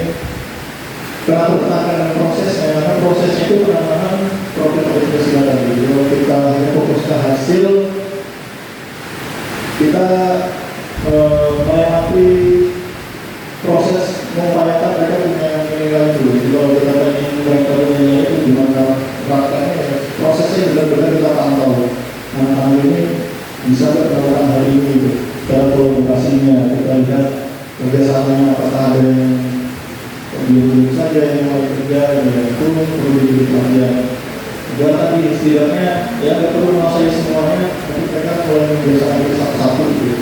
kenapa tekankan prosesnya? Karena prosesnya itu penanganan problem kesehatan. Jadi kalau kita hanya fokus ke hasil, kita melewati proses mengupayakan mereka punya nilai dulu. Jadi kalau kita ingin mereka punya nilai itu gimana prakteknya, prosesnya benar-benar kita pantau. Anak-anak ini bisa melakukan hal ini, cara kolaborasinya, kita lihat kerjasamanya apakah ada yang dulu saja yang mau kerja, yang itu perlu dipelajari. Dan tadi setidaknya ya nggak perlu menguasai semuanya, tapi mereka mulai membiasakan satu-satu gitu.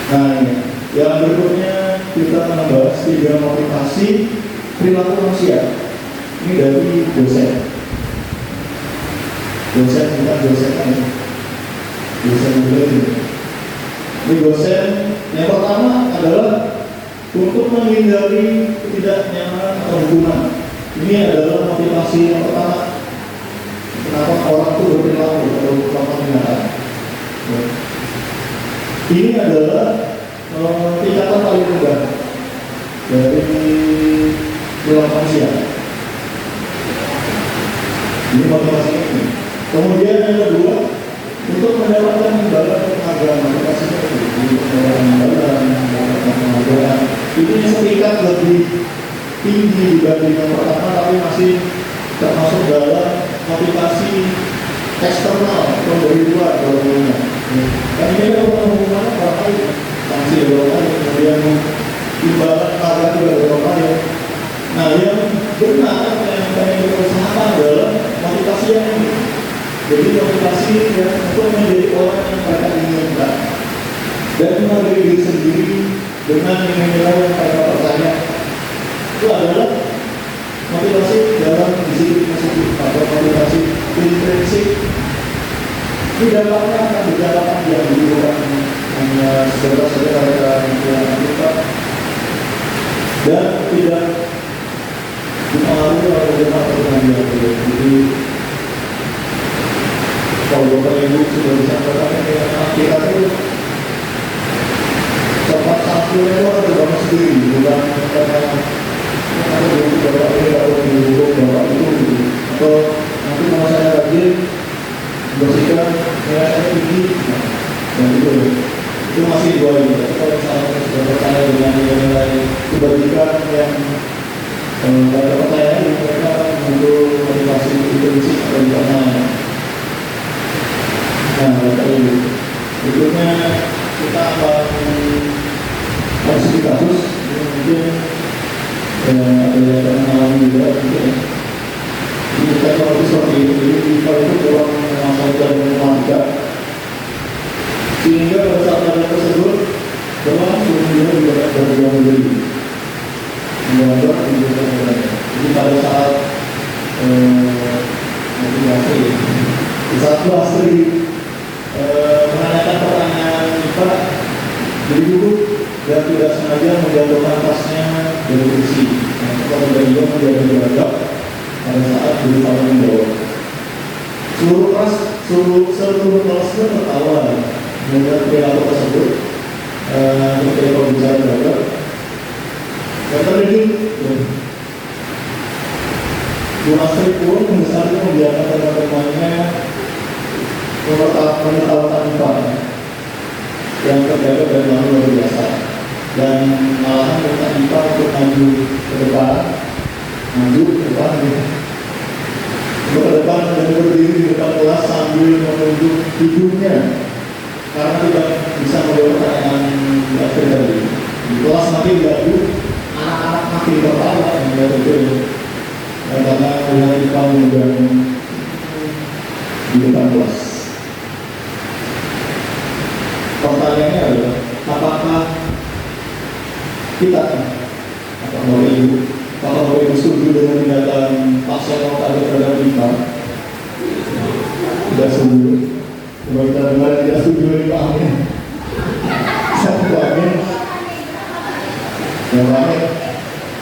Nah ini, yang berikutnya kita membahas 3 motivasi perilaku manusia. Ini dari dosen bukan dosen kan? Dosen juga ini. Ini dosen yang pertama adalah untuk menghindari ketidaknyamanan atau hubungan. Ini adalah motivasi yang pertama. Kenapa orang itu berperilaku atau melakukan tindakan? Ini adalah tingkatan paling rendah dari perilaku manusia. Ini motivasi ini. Kemudian yang kedua, untuk mendapatkan imbalan penghargaan, motivasinya itu untuk mendapatkan imbalan, penghargaan. Ini setingkat lebih tinggi dibanding yang pertama, tapi masih termasuk dalam motivasi eksternal atau dari luar bangunannya. Dan ini adalah hubungannya berapa kali? Sanksi berapa kali? Kemudian imbalan penghargaan juga berapa kali? Nah, yang benar yang kita usahakan adalah motivasi yang ini. Jadi motivasi yang untuk menjadi orang yang mereka inginkan dan menghargai diri sendiri dengan nilai-nilai yang mereka percaya. Itu adalah motivasi dalam disiplin atau motivasi intrinsik. Ini dampaknya akan berdampak yang dibutuhkan hanya sekedar yang kita dan tidak dipengaruhi oleh bagaimana perkembangan dia. Jadi kalau Bapak Ibu sudah bisa berkata kita itu tempat sampulnya itu ada banyak sendiri, bukan karena ada dari Bapak ini atau dihubung Bapak itu gitu. Atau nanti kalau saya rajin bersihkan nilai saya tinggi, dan itu masih dua ini. Tapi kalau misalnya sudah percaya dengan nilai kebaikan yang pada percayaan mereka untuk motivasi intrinsik atau internal. Nah, berikutnya kita akan kasih kasus mungkin ada yang mengalami juga mungkin. Ini kita kalau seperti ini, jadi kita itu orang memanfaatkan warga sehingga pada saat ada tersebut berlangsung dia juga berjuang beli mengajar jadi pada saat motivasi di saat Basri menanyakan pertanyaan IPA jadi duduk dan tidak sengaja menjatuhkan tasnya dari kursi. Kalau beliau menjadi beragam pada saat guru Pak menjawab. Seluruh kelasnya tertawa melihat perilaku tersebut. Ketika pembicara beragam, dan terjadi Bu Astri pun membesarkan membiarkan teman-temannya menertawakan IPA yang terjaga dan luar biasa, dan malahan minta IPA untuk maju ke depan dan berdiri di depan kelas sambil menunjuk hidungnya karena tidak bisa menjawab pertanyaan Astri tadi. Di kelas makin gaduh, anak-anak makin tertawa karena melihat IPA menunggang di depan kelas. Pertanyaannya adalah apakah kita atau Bapak Ibu setuju dengan tindakan pasien tadi terhadap IPA? Tidak setuju. Coba kita dengar tidak setuju dari Pak Amin. Satu Amin. Yang lain.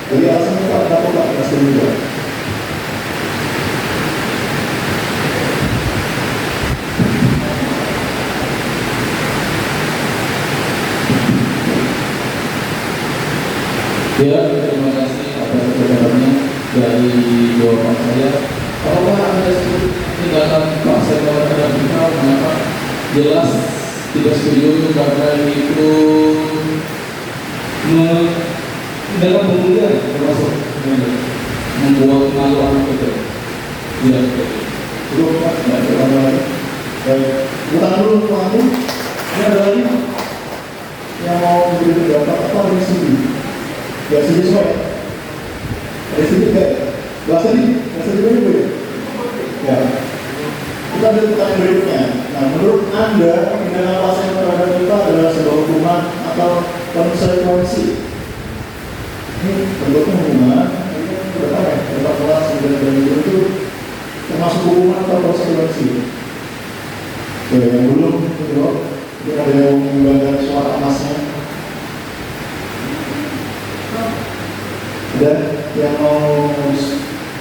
Jadi alasannya Pak kenapa Pak tidak setuju? Ya, terima kasih atas kebenarannya dari jawaban saya. Apakah ada tindakan Pak Sektor terhadap kita mengapa jelas tidak setuju karena itu dalam pembulian termasuk membuat malu anak itu. Ya, Cukup Pak, nggak ada tambah lagi. Baik, bukan dulu Pak Andi. Ini ada lagi yang mau memberi pendapat atau ada sini? Ya sini semua ya. Ada sini kan? Bahasa ini boleh. Ya. Kita ambil pertanyaan berikutnya. Nah, menurut Anda tindakan pasien terhadap kita adalah sebuah hukuman atau konsekuensi? Ini bentuknya hukuman. Berapa ya? Berapa kelas dan itu termasuk hukuman atau konsekuensi? Oke, yang belum jawab, mungkin ada yang mengembangkan suara emasnya. Dan yang mau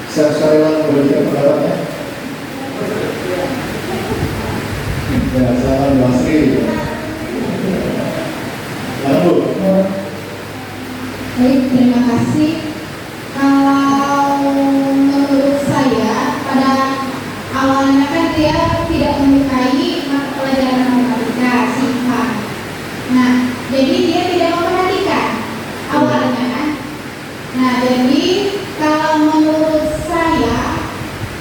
sekali memberikan pendapatnya. Ya, saya Basri. Halo. Baik, terima kasih. Kalau menurut saya pada awalnya kan dia tidak menyukai mata pelajaran matematika SIPA. Nah, jadi dia tidak memperhatikan awalnya kan. Nah, jadi kalau menurut saya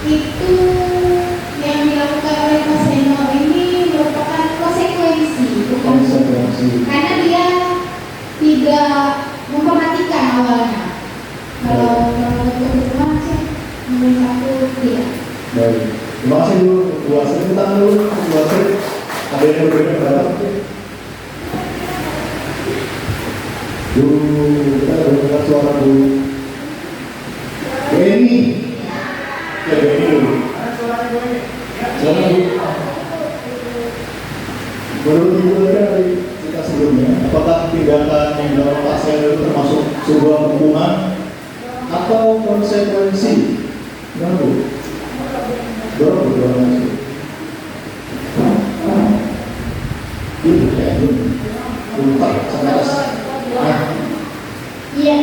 itu yang dilakukan oleh Pak Senior ini merupakan konsekuensi, bukan karena dia tidak memperhatikan awalnya. Kalau kebetulan sih menurut aku tidak. Baik, terima kasih dulu. Bu Asri, kita dulu. Bu Asri, ada yang berbeda pendapat? Kita ada dengar suara dulu. Ini, ya ini dulu. Silakan Bu. Menurut Ibu dari kita sebelumnya, apakah tindakan yang dilakukan Pak Senior itu termasuk sebuah hukuman atau konsekuensi? Gimana Bu? Dorong masuk. Ini ya, ini. Lupa, sampai atas. Nah. Iya.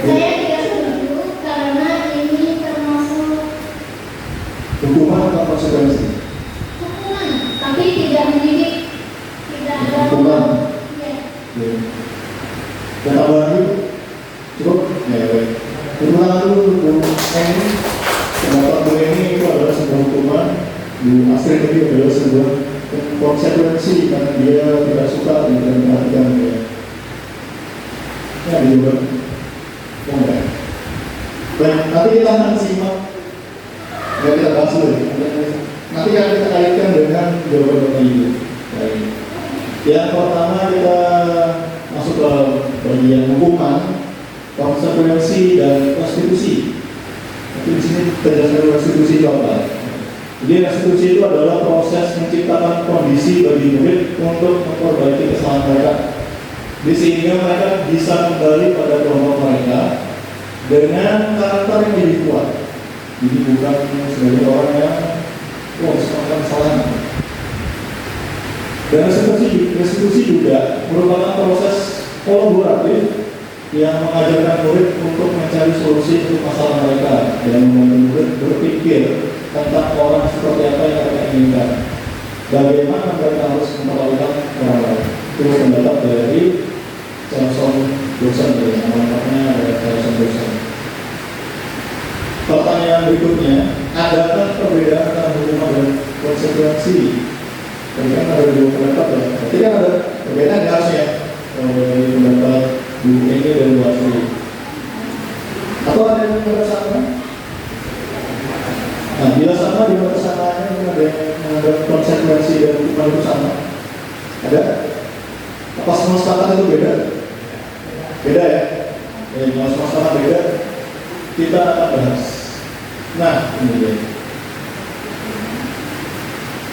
Saya tidak setuju karena ini termasuk Hukuman atau konsekuensi? hukuman, tapi tidak mendidik, tidak ada Hukuman. Iya. Ya. Dan tambahan dulu. Cukup? Ya, baik. Ulang dulu, Bu Eni. Pendapat Bu Eni itu adalah sebuah hukuman. Bu Asri tadi adalah sebuah konsekuensi karena dia tidak suka dengan perhatian dia. Ya, diubah. Oh, enggak. Baik, nanti kita akan simak. Ya, kita bahas dulu. Nanti akan kita kaitkan dengan jawaban Ibu. Baik. Yang pertama kita masuk ke bagian hukuman, konsekuensi dan restitusi. Tapi di sini terjadi restitusi itu apa? Jadi restitusi itu adalah proses menciptakan kondisi bagi murid untuk memperbaiki kesalahan mereka. Sehingga mereka bisa kembali pada kelompok mereka dengan karakter yang lebih kuat. Jadi bukan sebagai orang yang melakukan kesalahan. Dan restitusi juga merupakan proses kolaboratif yang mengajarkan murid untuk mencari solusi untuk masalah mereka dan membantu murid berpikir tentang orang seperti apa yang mereka inginkan. Bagaimana mereka harus memperlakukan orang lain. Itu pendapat dari Charlson dosen, namanya adalah Charlson dosen. Pertanyaan berikutnya, adakah perbedaan antara hukuman dan konsekuensi? Tadi kan ada dua pendapat ya. Berarti kan ada perbedaan harusnya dari pendapat Bu Eni dan Bu Asri. Atau ada yang menganggap sama? Nah, bila sama di mata samanya ada yang menganggap konsekuensi dan hukuman itu sama? Ada? Apa semua sepakat itu beda? Beda ya? Kalau semua sepakat beda, kita akan bahas. Nah, ini dia.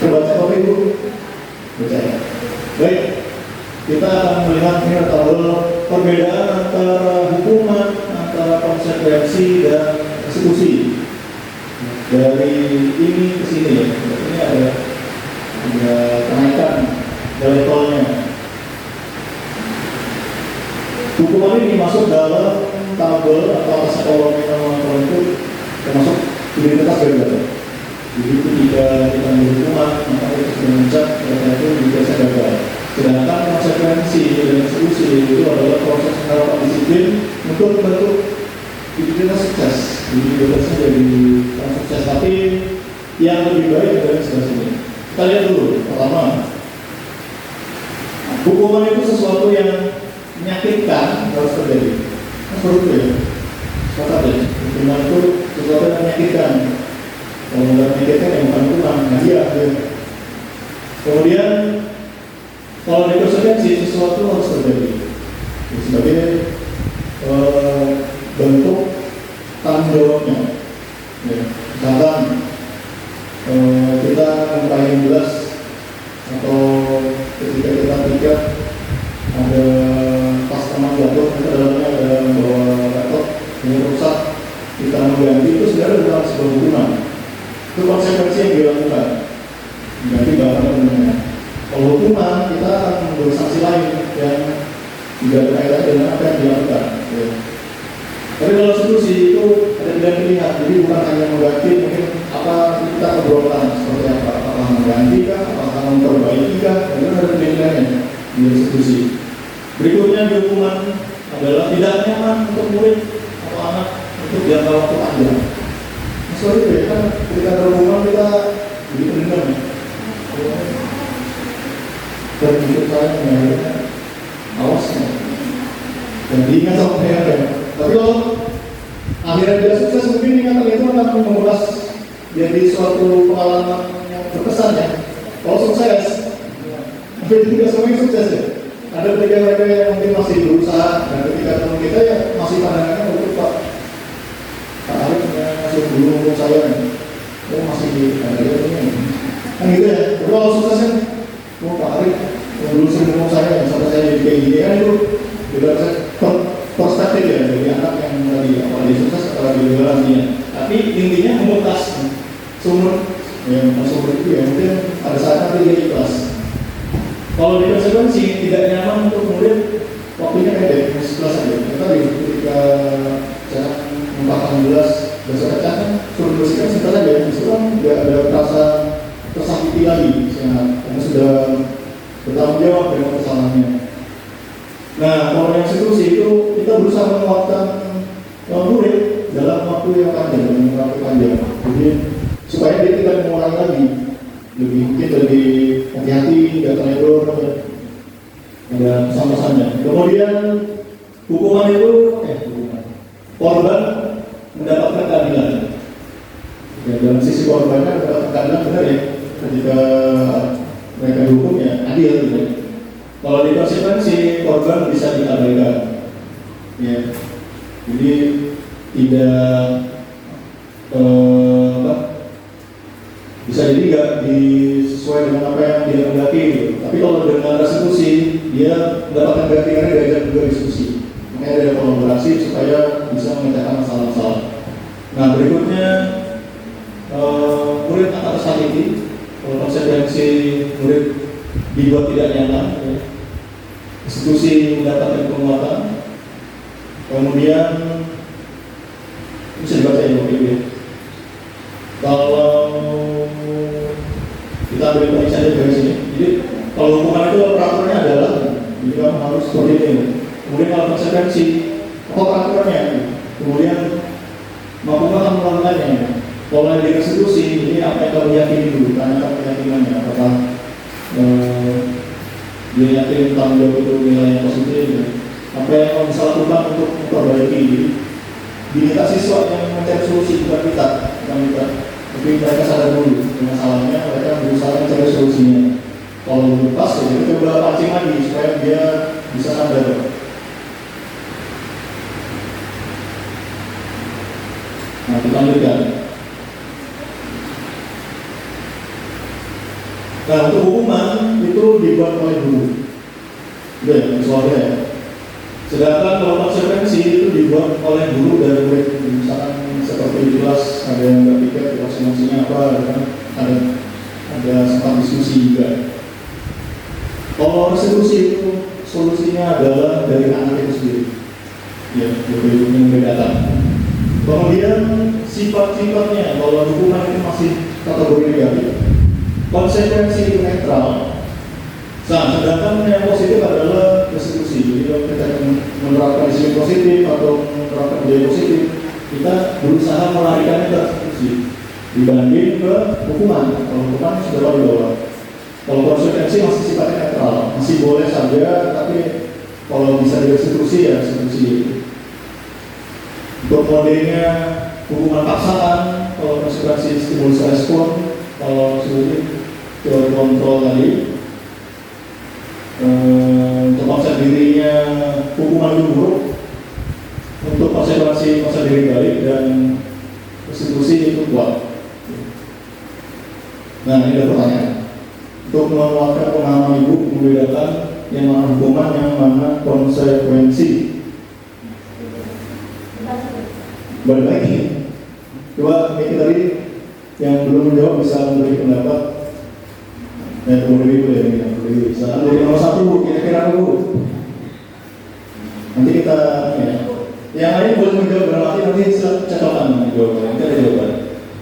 Terbaca Bapak Ibu? Baca ya? Baik, kita akan melihat ini tabel perbedaan antara hukuman, antara konsekuensi dan eksekusi. Dari ini ke sini ya, ini ada kenaikan levelnya. hukuman ini masuk dalam tabel atau psikologi normal itu termasuk identitas gagal. Jadi ketika kita berhukuman, maka kita sudah mencap itu biasa gagal. Sedangkan konsekuensi dan eksekusi itu adalah proses penerapan disiplin untuk membentuk identitas sukses. Jadi identitasnya jadi orang sukses, tapi yang lebih baik adalah sebelah sini. Kita lihat dulu, pertama, hukuman itu sesuatu yang menyakitkan harus terjadi. Seperti itu ya. Sepakat ya. Hukuman itu sesuatu yang menyakitkan. Kalau nggak menyakitkan ya bukan hukuman, hadiah ya. Kemudian kalau dikonsekuensi sesuatu harus terjadi. Sebagai bentuk tanggung jawabnya. Ya. Misalkan kita memperhatikan jelas atau ketika kita pikir ada pas teman jatuh, kita dalamnya ada bawa laptop yang rusak, kita mengganti, itu sebenarnya bukan sebuah hukuman. Itu konsekuensi yang dilakukan, ganti bahan benarnya. Kalau hukuman, kita akan memberi sanksi lain yang tidak berkaitan dengan apa yang dilakukan. Ya. Tapi kalau eksekusi itu ada pilihan, jadi bukan hanya mengganti, mungkin apa kita keberatan seperti apa, apakah mengganti kah, apakah memperbaiki kah, itu ada pilihannya di eksekusi. Berikutnya di hukuman adalah tidak nyaman untuk murid atau anak untuk jangka waktu panjang. Sorry ya, kan ketika terhukuman kita jadi pendengar ya. Dan hidup saya mengajarkan awas ya. Dan diingat sama saya ya. Tapi kalau akhirnya tidak sukses, mungkin ingatan itu akan mengulas jadi suatu pengalaman yang berkesan ya. Kalau sukses, tapi tidak semuanya sukses ya. Ada mereka yang mungkin masih berusaha, dan ketika teman kita ya masih pandangannya untuk Pak Arif masih belum untuk saya nih. Oh masih ada ini. Kan gitu ya. Tapi kalau suksesnya, oh Pak Arif belum sering ngomong saya, sampai saya jadi kayak gini kan itu juga perspektif ya dari anak yang tadi apalagi sukses apalagi gagalnya. Tapi intinya memutas sumber yang sumber itu ya mungkin pada saat nanti dia ikhlas. Kalau di konsekuensi tidak nyaman untuk murid, waktunya pendek, masih kelas aja. Tadi ketika saya memahami jelas dasar kan suruh bersihkan sebentar aja, itu kan tidak ada rasa tersakiti lagi, karena sudah bertanggung jawab dengan kesalahannya. Nah, kalau yang eksekusi itu kita berusaha menguatkan murid dalam waktu yang panjang, dalam waktu panjang. Jadi supaya dia tidak mengulangi lagi, mungkin lebih hati-hati, tidak teledor, ada pesan-pesannya. Kemudian hukuman itu, korban mendapatkan keadilan. Ya, dalam sisi korbannya mendapatkan keadilan benar ya, ketika mereka dihukum ya adil gitu. Kalau di konsekuensi korban bisa diabaikan, ya. Jadi tidak bisa jadi nggak sesuai dengan apa yang dia hendaki gitu. Tapi kalau dengan restitusi dia mendapatkan gantiannya diajak juga diskusi. Makanya ada kolaborasi supaya bisa memecahkan masalah-masalah. Nah berikutnya murid akan tersakiti. Kalau konsekuensi murid dibuat tidak nyaman, ya. Restitusi mendapatkan penguatan. Kemudian bisa dibaca ya ya. Kalau kita ambil poin saja dari sini. Jadi kalau hukuman itu peraturannya adalah jika harus seperti ini. Kemudian kalau konsekuensi apa peraturannya. Kemudian mampu akan melakukannya. Kalau yang di restitusi ini apa yang kamu yakini dulu? Tanyakan keyakinannya. Apakah dia yakin tanggung jawab itu nilai yang positif? Ya? Apa yang kamu bisa lakukan untuk memperbaiki? Diminta siswa yang mencari solusi bukan kita. Tapi mereka sadar dulu masalahnya, mereka berusaha mencari solusinya. Kalau belum pas, ya kita coba pancing lagi supaya dia bisa sadar. Nah, kita lanjutkan. Nah, untuk hukuman itu dibuat oleh guru. Udah ya, soalnya ya. Sedangkan kalau konsekuensi itu dibuat oleh guru dan murid. Misalkan seperti di kelas ada yang nggak pikir konsekuensinya apa, ada sempat diskusi juga. Kalau restitusi itu solusinya adalah dari anak itu sendiri. Ya, itu yang membedakan. Kemudian sifat-sifatnya, kalau hukuman itu masih kategori negatif. Konsekuensi itu netral. Nah, sedangkan yang positif adalah restitusi. Jadi kalau kita menerapkan disiplin positif atau menerapkan budaya positif, kita berusaha melarikannya ke restitusi dibanding ke hukuman. Kalau hukuman sudah di bawah. Kalau konsekuensi masih sifatnya netral, masih boleh saja, tapi kalau bisa direstitusi ya restitusi. Untuk modelnya hukuman paksaan, kalau konsekuensi stimulus respon, kalau sulit ke kontrol tadi. Untuk konsep dirinya hukuman itu buruk, untuk konsekuensi masa diri balik dan restitusi itu kuat. Nah, ini ada pertanyaan. Untuk menguatkan pemahaman ibu, membedakan yang mana hukuman, yang mana konsekuensi. Balik lagi. Coba ini tadi yang belum menjawab bisa memberi pendapat. Kemudian ibu ya, misalnya dari nomor 1 kira-kira dulu. Nanti kita ya. Yang lain boleh menjawab berarti nanti cetakan jawabannya. Nanti ada jawaban.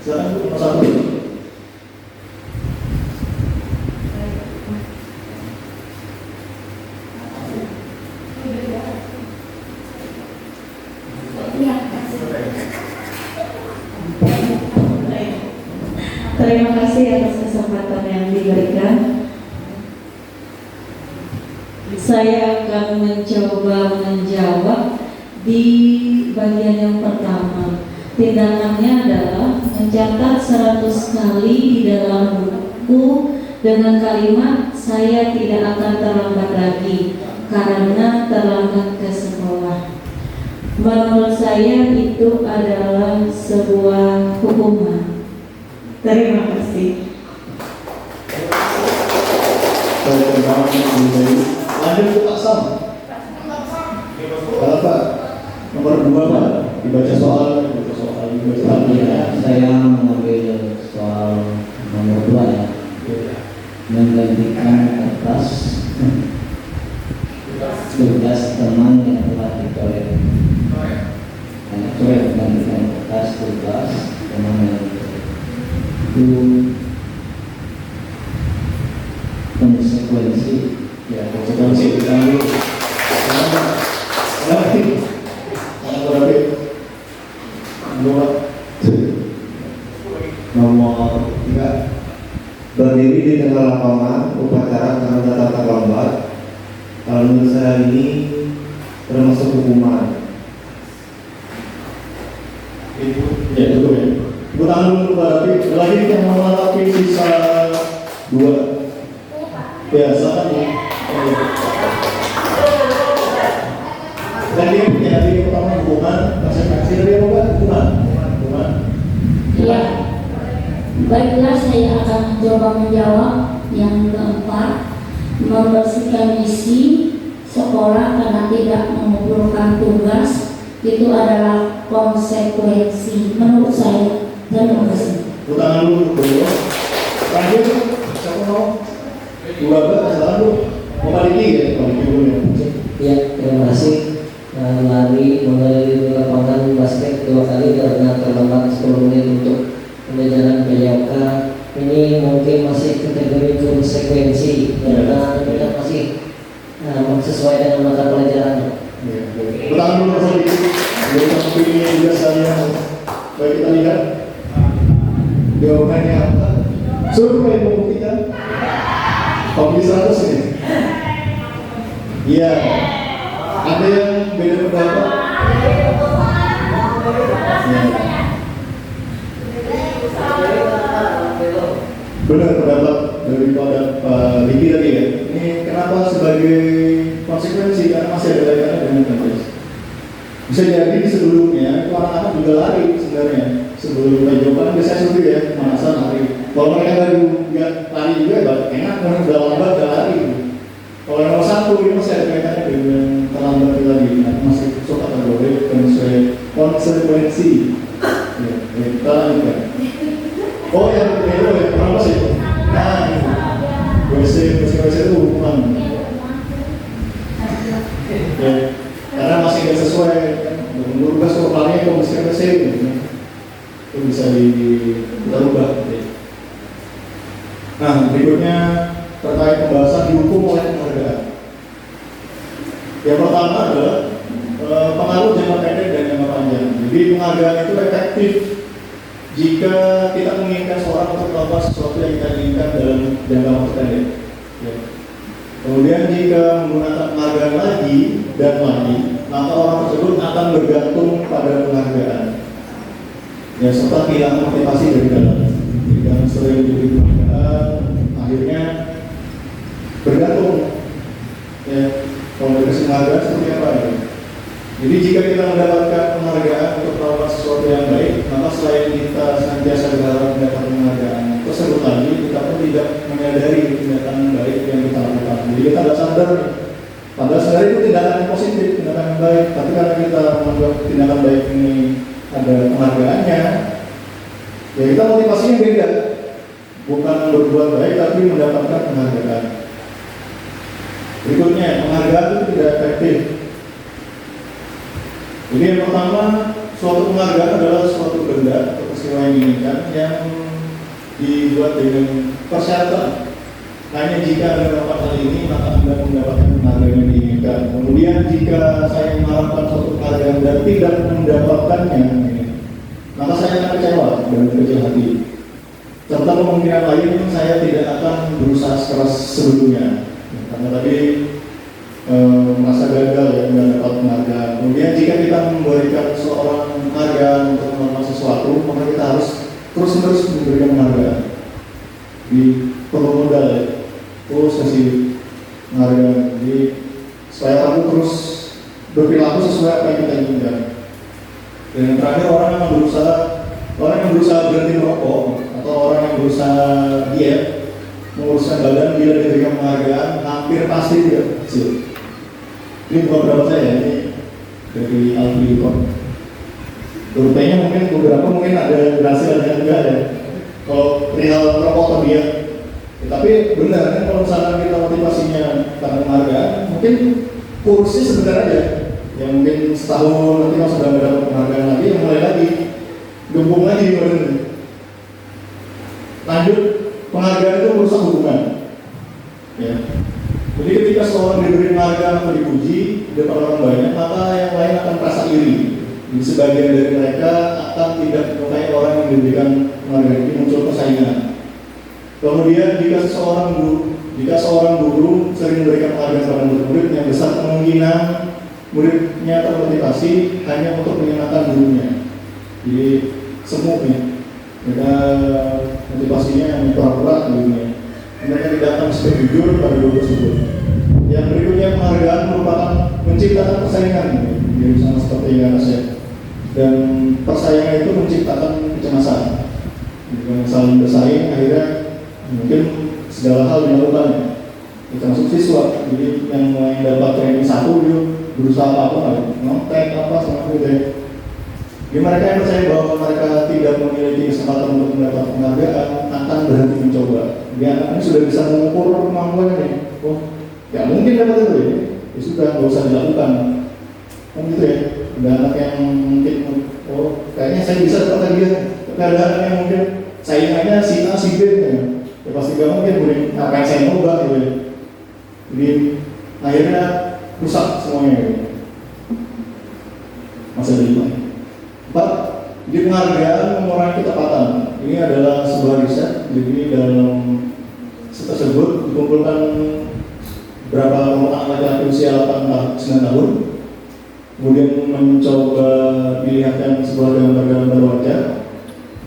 Silakan nomor 1. Terima kasih atas kesempatan yang diberikan. Saya akan mencoba menjawab di bagian yang pertama. Tindakannya adalah mencatat 100 kali di dalam buku dengan kalimat saya tidak akan terlambat lagi karena terlambat ke sekolah. Menurut saya itu adalah sebuah hukuman. Terima kasih. Lanjut ke Pak Sam. Pak, nomor 2 Pak, dibaca soal. Ya, saya mengambil soal nomor 2 ya. Menggantikan kertas tugas teman yang telah dicoret. Coret menggantikan kertas tugas teman yang itu konsekuensi ya konsekuensi kita dulu nomor 3 berdiri di tengah lapangan upacara karena datang terlambat. Kalau menurut saya ini termasuk hukuman. Itu ya itu ya. Tangan dulu berarti lagi yang mengalami sisa 2. Ya, silakan ya. Tadi pertama hukuman, konsekuensi dari apa? Hukuman. Iya. Baiklah, saya akan mencoba menjawab yang keempat. Membersihkan misi sekolah karena tidak mengumpulkan tugas itu adalah konsekuensi menurut saya. Terima kasih. Tangan dulu. Lanjut. Siapa mau? 12 silakan dulu. Mau Paliki ya? Paliki dulu ya. Ya, terima kasih. Lari mengalir di lapangan basket 2 kali karena terlambat 10 menit untuk pembelajaran PJK. Ini mungkin masih kategori konsekuensi karena kita masih sesuai dengan mata pelajaran. Tangan dulu Paliki. Kita pilih juga saya. Baik, kita lihat jawabannya apa. Survei membuktikan Kopi 100 ini. Iya. Ada yang beda pendapat? Ya. Benar pendapat daripada Pak Diki tadi ya. Ini kenapa sebagai konsekuensi karena masih ada kaitannya dengan kampus. Bisa jadi sebelumnya anak-anak juga lari sebenarnya. Sebelum jawaban biasanya seperti ya, manasan lari. Kalau mereka nggak lari juga, enak karena udah lambat nggak lari. Kalau nomor 1 ini masih ada kaitannya dengan terlambat lagi, masih suka kategori konsekuensi. Ya, kita lanjutkan. Oh yang kedua ya, kenapa sih? Nah, konsekuensi itu hukuman. Ya, karena masih nggak sesuai. Menurut gas kepalanya komisi KTC itu bisa kita ubah. Nah, berikutnya terkait pembahasan dihukum oleh penghargaan. Yang pertama adalah pengaruh jangka pendek dan jangka panjang. Jadi penghargaan itu efektif jika kita menginginkan seorang untuk melakukan sesuatu yang kita inginkan dalam jangka waktu pendek. Ya. Kemudian jika menggunakan penghargaan lagi dan lagi, maka orang tersebut akan bergantung pada penghargaan. Ya, serta kehilangan motivasi dari dalam. Jika sering diberi penghargaan, akhirnya bergantung. Ya, kalau dikasih penghargaan seperti apa ya? Jadi jika kita mendapatkan penghargaan untuk melakukan sesuatu yang baik, maka selain kita senantiasa berharap mendapat penghargaan tersebut lagi, kita pun tidak menyadari tindakan baik yang kita lakukan. Jadi kita tidak sadar, padahal sebenarnya itu tindakan yang positif, tindakan yang baik. Tapi karena kita menganggap tindakan baik ini ada penghargaannya, ya kita motivasinya beda, bukan berbuat baik tapi mendapatkan penghargaan. Berikutnya, penghargaan itu tidak efektif. Jadi yang pertama, suatu penghargaan adalah suatu benda atau peristiwa yang diinginkan yang dibuat dengan persyaratan. Hanya jika Anda melakukan hal ini, maka Anda mendapatkan penghargaan yang diinginkan. Kemudian jika saya mengharapkan suatu penghargaan dan tidak mendapatkannya, maka saya akan kecewa dan kecil hati. Serta kemungkinan lain saya tidak akan berusaha keras sebelumnya. Karena tadi masa gagal ya mendapat penghargaan. Kemudian jika kita memberikan seorang penghargaan untuk melakukan sesuatu, maka kita harus terus-menerus memberikan penghargaan. Di perlu modal ya, terus kasih penghargaan. Jadi supaya kamu terus berperilaku sesuai apa yang kita inginkan. Dan yang terakhir, orang yang berusaha berhenti merokok atau orang yang berusaha diet, menguruskan badan, bila diberikan penghargaan hampir pasti tidak berhasil. Ini bukan berapa saya, ini dari Alfi Report. Rupanya beberapa mungkin ada berhasil, ada enggak ya. Kalau real rokok atau diet, ya, tapi benar kan kalau misalnya kita motivasinya karena penghargaan, mungkin kursi sebentar aja. Yang mungkin setahun nanti kalau sudah mendapat penghargaan lagi, yang mulai lagi gembung lagi badan. Lanjut, penghargaan itu merusak hubungan. Ya. Jadi ketika seorang diberi penghargaan atau dipuji di depan orang banyak, maka yang lain akan merasa iri. Jadi sebagian dari mereka akan tidak menyukai orang yang diberikan penghargaan, ini muncul persaingan. Kemudian jika seorang guru sering memberikan penghargaan kepada murid-muridnya, besar kemungkinan muridnya termotivasi hanya untuk menyenangkan gurunya. Jadi semuknya, mereka motivasinya pura-pura gurunya. Mereka tidak akan bisa jujur pada guru tersebut. Yang berikutnya, penghargaan merupakan menciptakan persaingan, ya, sama seperti yang atas ya. Dan persaingan itu menciptakan kecemasan. Dengan saling bersaing, akhirnya mungkin segala hal dilakukan, termasuk siswa. Jadi yang dapat training satu, dia berusaha apa, nontek apa, sama gitu ya. Jadi mereka yang percaya bahwa mereka tidak memiliki kesempatan untuk mendapat penghargaan akan berhenti mencoba. Dia anaknya sudah bisa mengukur kemampuannya. Oh, ya mungkin dapat itu ya. Ya sudah, nggak usah dilakukan. Kan gitu ya. Ada anak yang mungkin, oh kayaknya saya bisa dapat dia. Tapi ada anak yang mungkin saingannya si A, si B ya. Ya pasti nggak mungkin, boleh ngapain saya nyoba gitu ya. Jadi akhirnya rusak semuanya gitu. Masa depan. 4. Jadi penghargaan mengurangi ketepatan. Ini adalah sebuah riset. Jadi dalam tersebut dikumpulkan berapa orang laki-laki usia 8-9 tahun, kemudian mencoba dilihatkan sebuah gambar-gambar wajah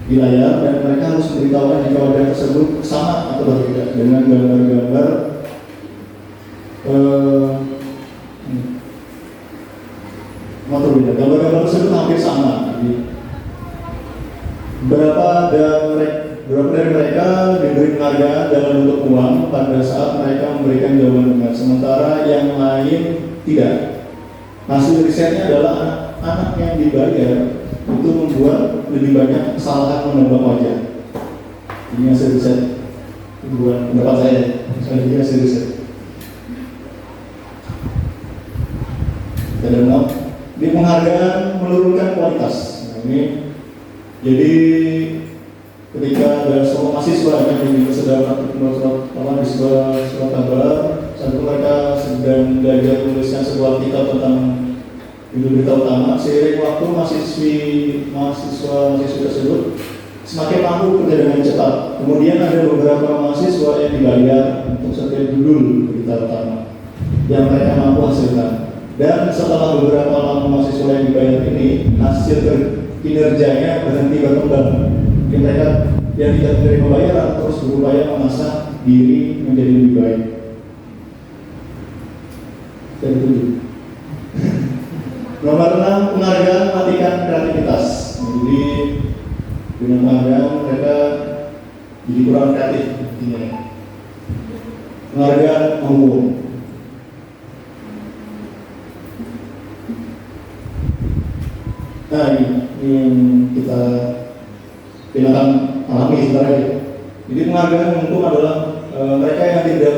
di layar, dan mereka harus memberitahukan jika wajah tersebut sama atau berbeda dengan gambar-gambar gambar-gambar tersebut hampir sama. Jadi, berapa dari mereka diberi penghargaan dalam bentuk uang pada saat mereka memberikan jawaban benar, sementara yang lain tidak. Hasil risetnya adalah anak yang dibayar itu membuat lebih banyak kesalahan menebak wajah. Ini hasil riset, bukan pendapat saya, hasil riset. penghargaan menurunkan kualitas. Nah, ini jadi ketika ada seorang mahasiswa yang sedang di sebuah surat kabar, saat itu mereka sedang belajar menuliskan sebuah kitab tentang berita utama. Seiring waktu mahasiswa tersebut semakin mampu bekerja dengan cepat. Kemudian ada beberapa mahasiswa yang dibayar untuk setiap judul berita utama yang mereka mampu hasilkan. Dan setelah beberapa lama mahasiswa yang dibayar ini, hasil kinerjanya berhenti berkembang. Jadi mereka yang tidak menerima bayaran terus berupaya mengasah diri menjadi lebih baik. Dan itu. Nomor 6, penghargaan mematikan kreativitas. Jadi dengan penghargaan mereka jadi kurang kreatif intinya. Penghargaan umum. Nah ini yang kita akan alami sebenarnya. Jadi penghargaan umum adalah mereka yang tidak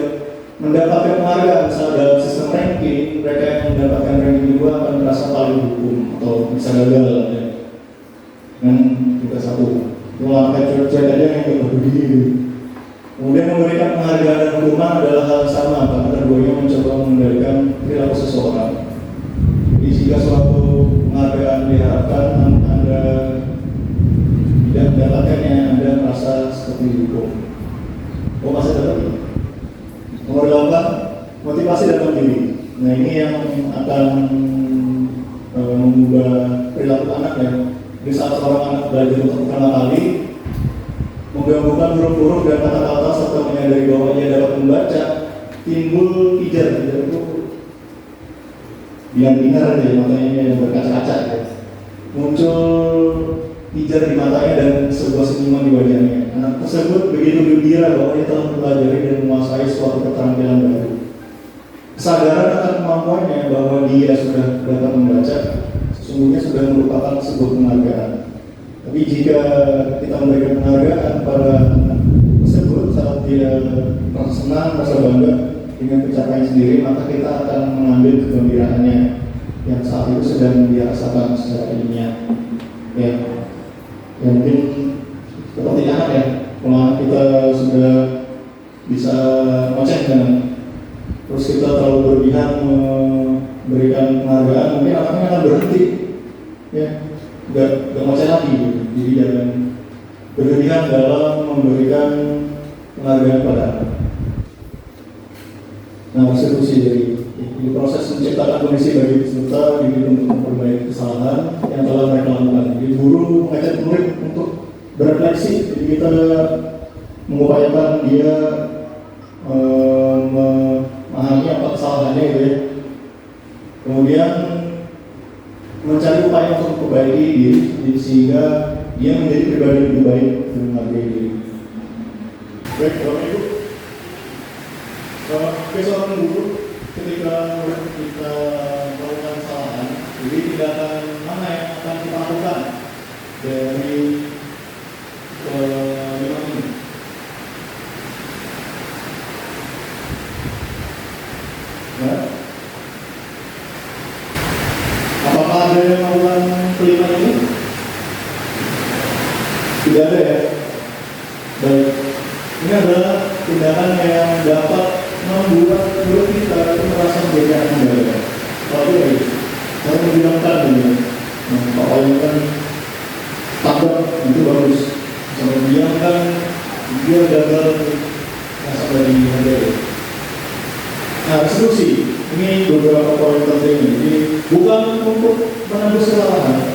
mendapatkan penghargaan dalam sistem ranking, mereka yang mendapatkan ranking 2 akan merasa paling hukum atau bisa gagal ya. Dan kita satu melakukan cuek-cuek aja yang tidak berdiri. Kemudian memberikan penghargaan dan hukuman adalah hal yang sama karena keduanya mencoba mengendalikan perilaku seseorang. Jadi jika suatu penghargaan diharapkan Anda tidak mendapatkannya, Anda merasa seperti dihukum. Masih dapat ini. Nomor 8, motivasi dalam diri. Nah ini yang akan mengubah perilaku anak ya. Di saat seorang anak belajar untuk pertama kali menggabungkan huruf-huruf dan kata-kata serta menyadari bahwa ia dapat membaca, timbul pijar itu binar di matanya yang berkaca-kaca ya. Muncul pijar di matanya dan sebuah senyuman di wajahnya. Anak tersebut begitu gembira bahwa ia telah mempelajari dan menguasai suatu keterampilan baru. Kesadaran akan kemampuannya bahwa dia sudah dapat membaca sesungguhnya sudah merupakan sebuah penghargaan. Tapi jika kita memberikan penghargaan pada anak tersebut saat dia merasa senang, merasa bangga dengan pencapaian sendiri, maka kita akan mengambil kegembiraannya yang saat itu sedang dia rasakan secara ilmiah. Ya, mungkin seperti anak ya, kalau kita sudah bisa ngoceh dengan terus kita terlalu berlebihan memberikan penghargaan, mungkin anaknya akan berhenti ya, nggak ngoceh lagi gitu. Jadi jangan berlebihan dalam memberikan penghargaan pada anak. Nah, eksekusi dari proses menciptakan kondisi bagi peserta diri untuk memperbaiki kesalahan yang telah mereka lakukan. Jadi guru mengajak murid untuk berefleksi. Jadi kita mengupayakan dia memahami apa kesalahannya gitu ya. Kemudian mencari upaya untuk memperbaiki diri sehingga dia menjadi pribadi lebih baik dan menghargai diri. Baik, Bapak Ibu. Seorang guru ketika kita melakukan kesalahan, jadi tindakan mana yang akan kita lakukan dari memang ini? Nah, apakah ada yang melakukan kelima ini? Tidak ada ya. Baik, ini adalah tindakan yang dapat membuat murid kita itu merasa menjadi kembali. Kalau itu, saya menghilangkan ini. Kalau ini kan tabrak itu bagus. Sama menghilangkan dia gagal rasa dari harga. Nah, eksekusi ini beberapa poin penting. Jadi bukan untuk menembus kesalahan,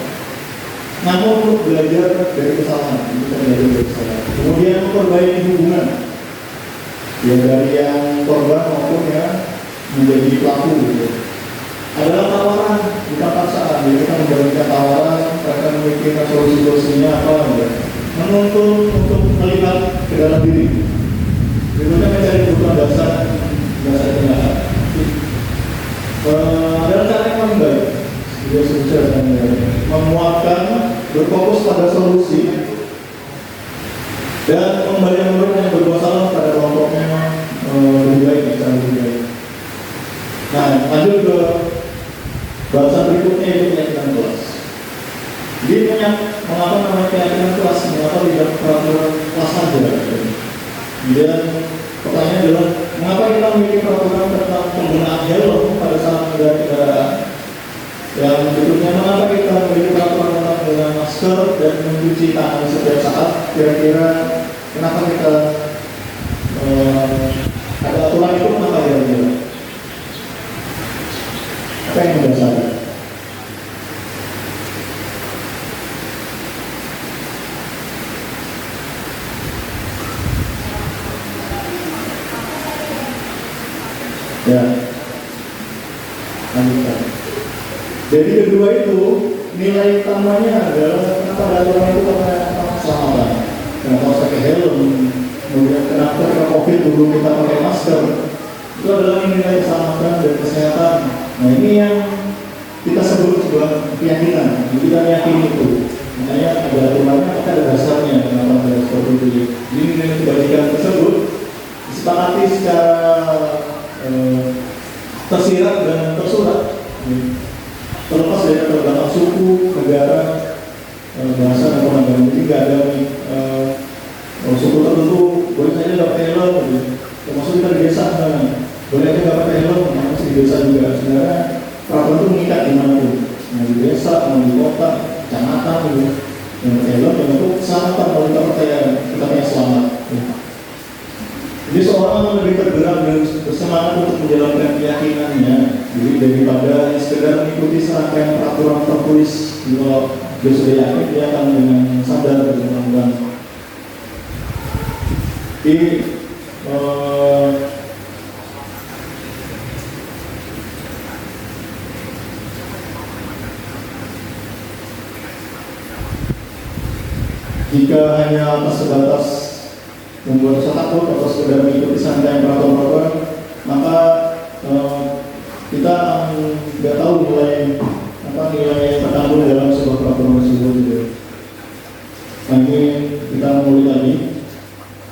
namun untuk belajar dari kesalahan. Kita belajar dari kesalahan. Kemudian memperbaiki hubungan. Ya dari yang korban maupun yang menjadi pelaku gitu. Adalah tawaran, bukan paksaan. Jadi kita memberikan tawaran, mereka memikirkan solusi-solusinya apa gitu. Menuntun untuk melihat ke dalam diri. Berikutnya mencari kebutuhan dasar tindakan. Adalah cara yang paling baik. Dia sukses dan memuatkan, berfokus pada solusi dan kembali murid yang berbuat salah pada kelompoknya lebih baik, secara lebih baik. Nah, lanjut ke bahasan berikutnya itu yang keyakinan kelas, mengapa tidak peraturan kelas saja? Kemudian pertanyaan adalah, mengapa kita memiliki peraturan tentang penggunaan helm pada saat mengendarai kendaraan? Yang berikutnya, mengapa kita memiliki peraturan tentang penggunaan masker dan mencuci tangan setiap saat? Kira-kira kenapa kita ada aturan itu, kenapa kira-kira? Apa yang mendasarkan? Ya, lanjutkan. Jadi kedua itu nilai utamanya adalah kenapa ada aturan itu karena keselamatan. Kenapa harus pakai helm? Kemudian kenapa ketika COVID dulu kita pakai masker? Itu adalah nilai keselamatan dan kesehatan. Nah ini yang kita sebut sebuah keyakinan. Jadi kita yakini itu. Makanya ada aturannya, maka ada dasarnya kenapa ada seperti itu. Jadi nilai kebajikan tersebut disepakati secara tersirat dan tersurat, terlepas dari perbedaan suku, negara, bahasa dan agama. Jadi nggak ada suku tertentu boleh saja nggak pakai helm, termasuk kita di desa, boleh aja nggak pakai helm, masih di desa juga. Sebenarnya peraturan itu mengikat di mana pun, mau di desa, mau di kota, kecamatan, yang pakai helm yang itu keselamatan kalau kita percaya kita punya selamat. Jadi seorang akan lebih tergerak dan bersemangat untuk menjalankan keyakinannya. Jadi daripada sekedar mengikuti serangkaian peraturan tertulis, kalau dia sudah yakin dia akan dengan sadar dan melakukan. Jadi jika hanya atas sebatas membuat rasa takut atau sekedar mengikuti serangkaian peraturan-peraturan, maka kita nggak tahu nilai terkandung dalam sebuah peraturan tersebut. Nah ini kita mulai lagi.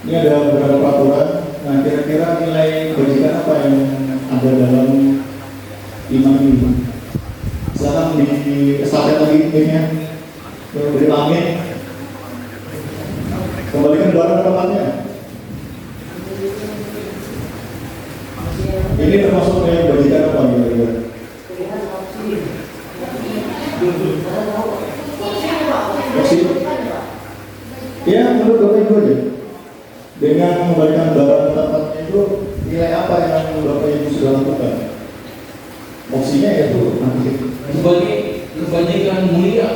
Ini ada beberapa peraturan. Nah kira-kira nilai kebajikan apa yang ada dalam iman ini? Silakan di estafet lagi timnya, beri pamit. Kembalikan barang tempatnya. Ini termasuk nilai kebajikan apa kira-kira? Opsi? Ya, menurut Bapak Ibu aja. Dengan mengembalikan barang tempatnya itu nilai apa yang Bapak Ibu sudah lakukan? Opsinya yaitu kebajikan mulia.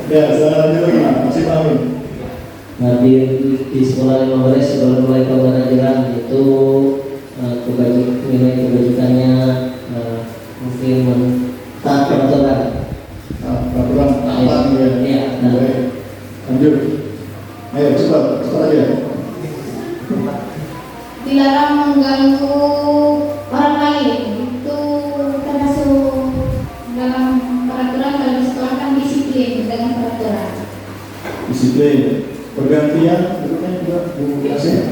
Ya, saya lanjut lagi Mas, masih paham. Nah di sekolah 15 sebelum mulai pembelajaran itu nilai kebajikannya mungkin taat peraturan. Peraturan taat ya. Lanjut. Ayo cepat aja. Dilarang mengganggu orang lain, itu termasuk dalam peraturan. Kalau sekolah kan disiplin dengan peraturan. Disiplin. Pergantian, berikutnya juga bukasi.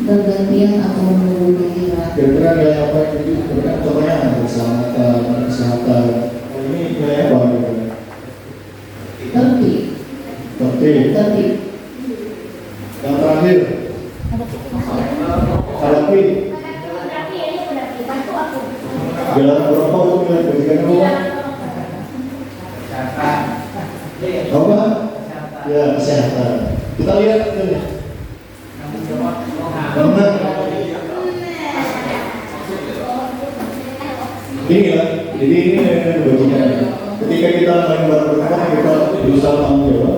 Bergantian atau menunggu giliran. Kira-kira nilai apa yang diberikan? Contohnya keselamatan, kesehatan. Ini nilai apa? Tertib. Yang terakhir. Hadapi. Jalan berapa untuk nilai kebajikan apa? Apa? Ya, kesehatan. Kita lihat ini. Ini lah. Jadi ini kebajikan. Ketika kita main bareng-bareng, kita berusaha tanggung jawab.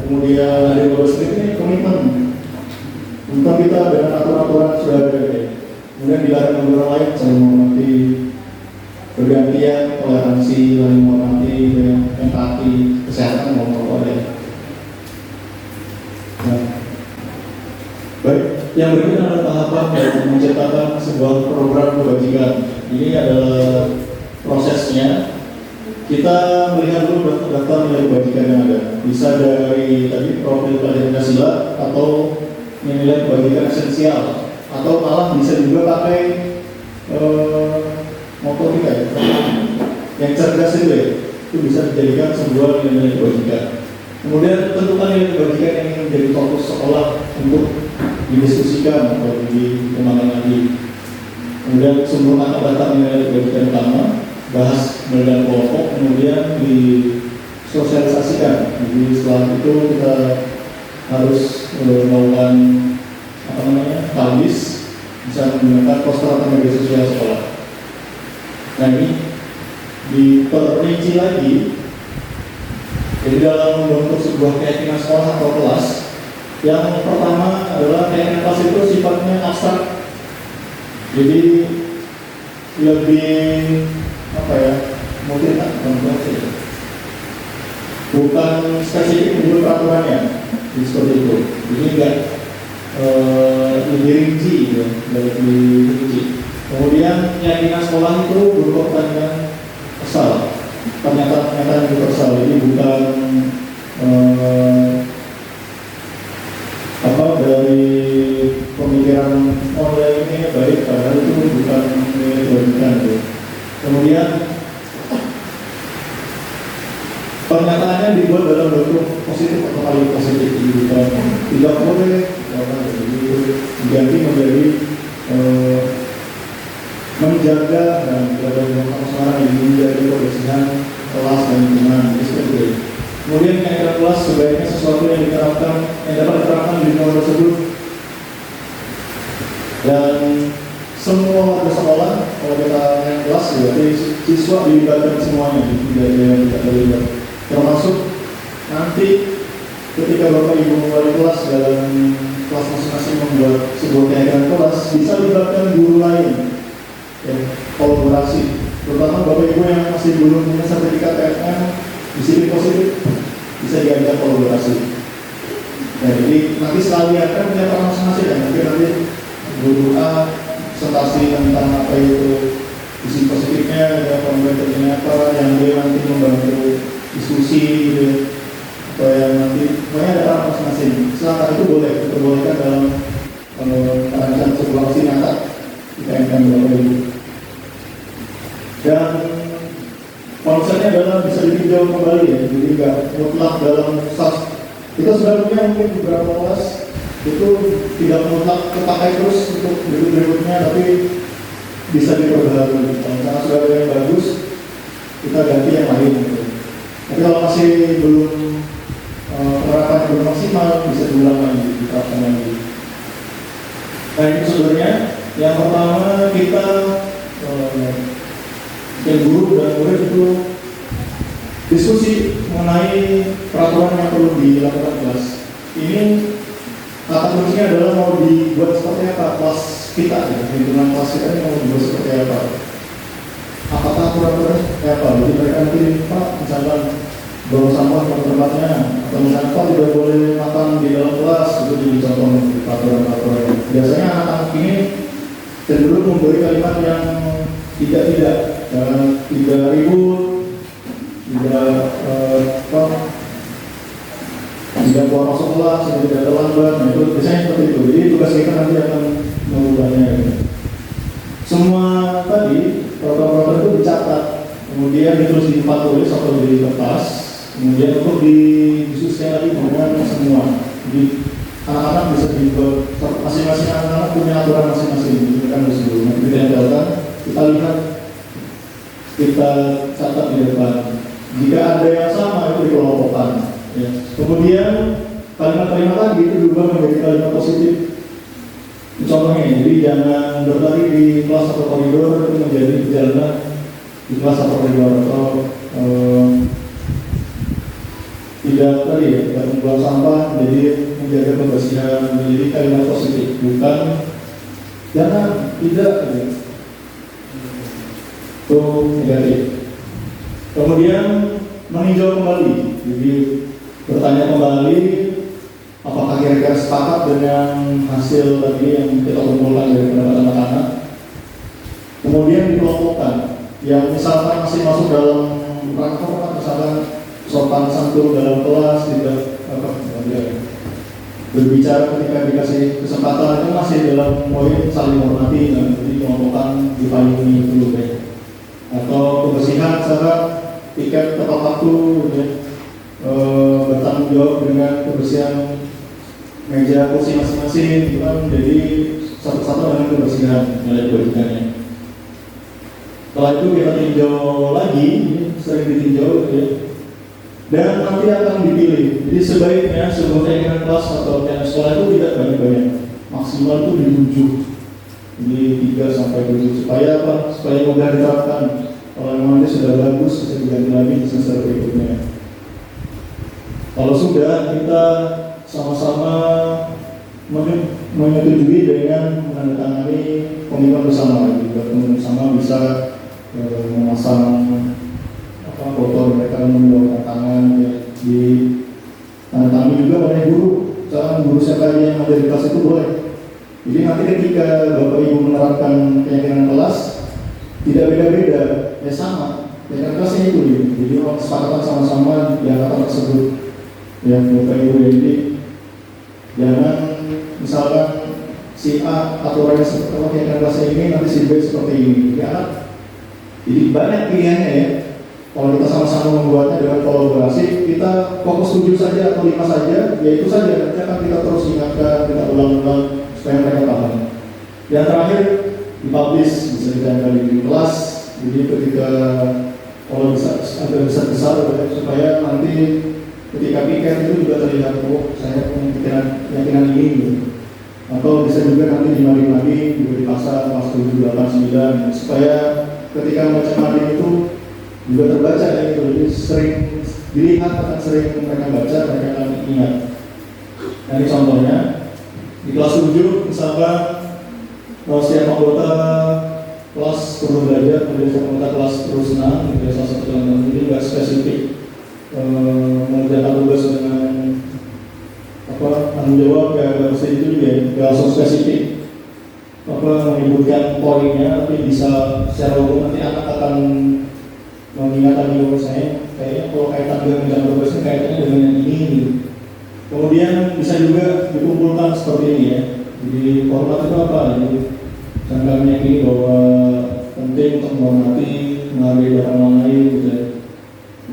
Kemudian ada beberapa ini komitmen. Untuk kita dengan aturan-aturan sudah ada. Kemudian dilarang dengan orang lain saling menghormati, bergantian, toleransi, saling menghormati, empati, kesehatan mau ada. Nah, baik, yang berikutnya adalah tahapan yang menciptakan sebuah program kebajikan. Ini adalah prosesnya. Kita melihat dulu daftar nilai kebajikan yang ada. Bisa dari tadi profil pelajaran Pancasila atau nilai kebajikan esensial, atau malah bisa juga pakai motor kita ya, yang cerdas itu ya. itu bisa dijadikan sebuah nilai kebajikan. Kemudian tentukan nilai kebajikan yang ingin menjadi fokus sekolah untuk didiskusikan atau dikembangkan lagi. Kemudian sempurnakan data nilai kebajikan utama, bahas dalam kelompok, kemudian disosialisasikan. Jadi setelah itu kita harus melakukan publish, bisa menggunakan poster atau media sosial sekolah. Nah ini diperinci lagi. Jadi dalam membentuk sebuah keyakinan sekolah atau kelas, yang pertama adalah keyakinan kelas itu sifatnya abstrak. Jadi lebih bukan spesifik menurut peraturannya, seperti itu. Jadi enggak lebih rinci, ya, lebih rinci. Kemudian keyakinan sekolah itu berupa pertanyaan asal, pernyataan universal. Jadi bukan dari pemikiran ini baik, padahal itu bukan kebajikan. Kemudian pernyataannya dibuat dalam bentuk positif atau paling positif, bukan tidak boleh diganti menjadi menjaga dan sekarang ini menjaga kebersihan kelas dan lingkungan seperti itu. Kemudian keyakinan kelas sebaiknya sesuatu yang diterapkan, yang dapat diterapkan di lingkungan tersebut, dan semua warga sekolah, kalau kita yang kelas berarti siswa dilibatkan semuanya, tidak terlibat, termasuk nanti ketika bapak ibu wali kelas dalam kelas masing-masing membuat sebuah keyakinan kelas, bisa libatkan guru lain, ya, kolaborasi, terutama bapak ibu yang masih belum punya sertifikat TFM, disiplin positif, bisa diajak kolaborasi. Nah, jadi nanti sekalian kan punya peran masing-masing, ya, nanti guru A presentasi tentang apa itu isi positifnya, ya, pembentuknya apa, yang dia nanti membantu diskusi gitu, atau yang nanti pokoknya ada peran masing-masing. Selama itu boleh diperbolehkan dalam merancang sebuah aksi nyata dikaitkan dengan ibu. Dan konsepnya adalah bisa ditinjau kembali, ya, jadi nggak mutlak dalam SAS. Kita sudah punya mungkin beberapa kelas itu tidak mutlak terpakai terus untuk berikutnya, tapi bisa diperbaharui. Kalau misalnya sudah ada yang bagus, kita ganti yang lain. Gitu. Tapi kalau masih belum penerapan belum maksimal, bisa diulang lagi, diterapkan lagi. Nah itu sebenarnya yang pertama kita yang guru dan murid itu diskusi mengenai peraturan yang perlu dilakukan kelas. Ini kata kuncinya adalah mau dibuat seperti apa kelas kita, ya, lingkungan kelas kita ini mau dibuat seperti apa. Apakah aturan-aturan seperti apa? Jadi mereka nanti Pak, misalkan bawa sampah ke tempatnya, atau misalkan Pak tidak boleh makan di dalam kelas, itu jadi contoh peraturan-peraturan. Biasanya anak-anak ini cenderung memberi kalimat yang tidak ribut, tidak keluar masuk kelas, tidak terlambat. Nah itu biasanya seperti itu. Jadi tugas kita nanti akan mengubahnya. Semua tadi protokol itu dicatat, kemudian ditulis di tempat tulis atau di kertas, kemudian untuk didiskusikan lagi dengan semua. Jadi anak-anak bisa dibuat, masing-masing anak-anak punya aturan masing-masing. Ini kan disuruh. Nanti kita jalan, kita lihat, kita catat di depan. Jika ada yang sama itu dikelompokkan. Ya. Kemudian kalimat-kalimat tadi itu juga menjadi kalimat positif. Contohnya, jadi jangan berlari di kelas atau koridor, itu menjadi perjalanan di kelas atau koridor, atau tidak tadi ya, tidak membuang sampah, jadi menjaga kebersihan, menjadi kalimat positif, bukan jangan, tidak, itu negatif. Kemudian meninjau kembali, jadi bertanya kembali apakah kira-kira sepakat dengan hasil tadi yang kita kumpulkan dari pendapat anak-anak. Kemudian dikelompokkan, yang misalkan masih masuk dalam rangka, misalkan sopan santun dalam kelas, tidak berbicara ketika dikasih kesempatan, itu masih dalam poin saling menghormati, dan jadi kelompokkan dipayungi dulu, atau kebersihan, misalkan tiket tepat waktu, ya. Bertanggung jawab dengan kebersihan meja kursi masing-masing, gitu kan. Jadi satu-satu dengan kebersihan, nilai kebersihannya. Setelah itu kita tinjau lagi, sering ditinjau, ya. Dan nanti akan dipilih. Jadi sebaiknya sebuah keinginan kelas atau keinginan sekolah itu tidak banyak-banyak, maksimal itu di 7, di 3 sampai 7, supaya apa? Supaya mudah diterapkan. Kalau memang dia sudah bagus, bisa diganti lagi di semester berikutnya. Kalau sudah, kita sama-sama menyetujui dengan menandatangani komitmen bersama, bersama bisa memasang foto mereka membawa tangan, ya, di tandatangani juga oleh guru. Misalkan guru siapa yang ada di kelas itu boleh. Jadi nanti ketika Bapak Ibu menerapkan keyakinan kelas, tidak beda-beda, ya sama. Keyakinan kelasnya itu, ya. Jadi orang sepakatan sama-sama di angkatan tersebut. Ya, Bapak Ibu, jadi jangan misalkan si A aturannya seperti apa keyakinan kelasnya ini, nanti si B seperti ini. Jadi banyak pilihannya, ya. Kalau kita sama-sama membuatnya dengan kolaborasi, kita fokus 7 saja atau 5 saja, ya itu saja. Nanti akan kita terus ingatkan, kita ulang-ulang supaya mereka paham. Yang terakhir, dipublish, bisa ditempel di kelas. Jadi ketika kalau bisa agak besar-besar, supaya nanti ketika piket itu juga terlihat, oh saya punya keyakinan ini, gitu. Atau bisa juga nanti dimari-mari juga dipaksa kelas 7, 8, 9, supaya ketika membaca mading itu juga terbaca, ya, gitu. Jadi sering dilihat, akan sering mereka baca, mereka akan ingat. Nah, ini contohnya di kelas 7 misalkan setiap anggota kelas perlu belajar, kemudian setiap anggota kelas terus senang, gitu. Salah satu contoh ini nggak spesifik mengerjakan tugas dengan tanggung jawab, ya harus itu juga, nggak langsung spesifik menyebutkan poinnya, tapi bisa secara umum nanti akan mengingatkan juga saya kayaknya kalau kaitan dengan mengerjakan tugasnya kaitannya dengan yang ini, gitu. Kemudian bisa juga dikumpulkan seperti ini, ya. Jadi format itu apa? Jadi saya meyakini bahwa penting untuk menghormati, menghargai orang lain, gitu.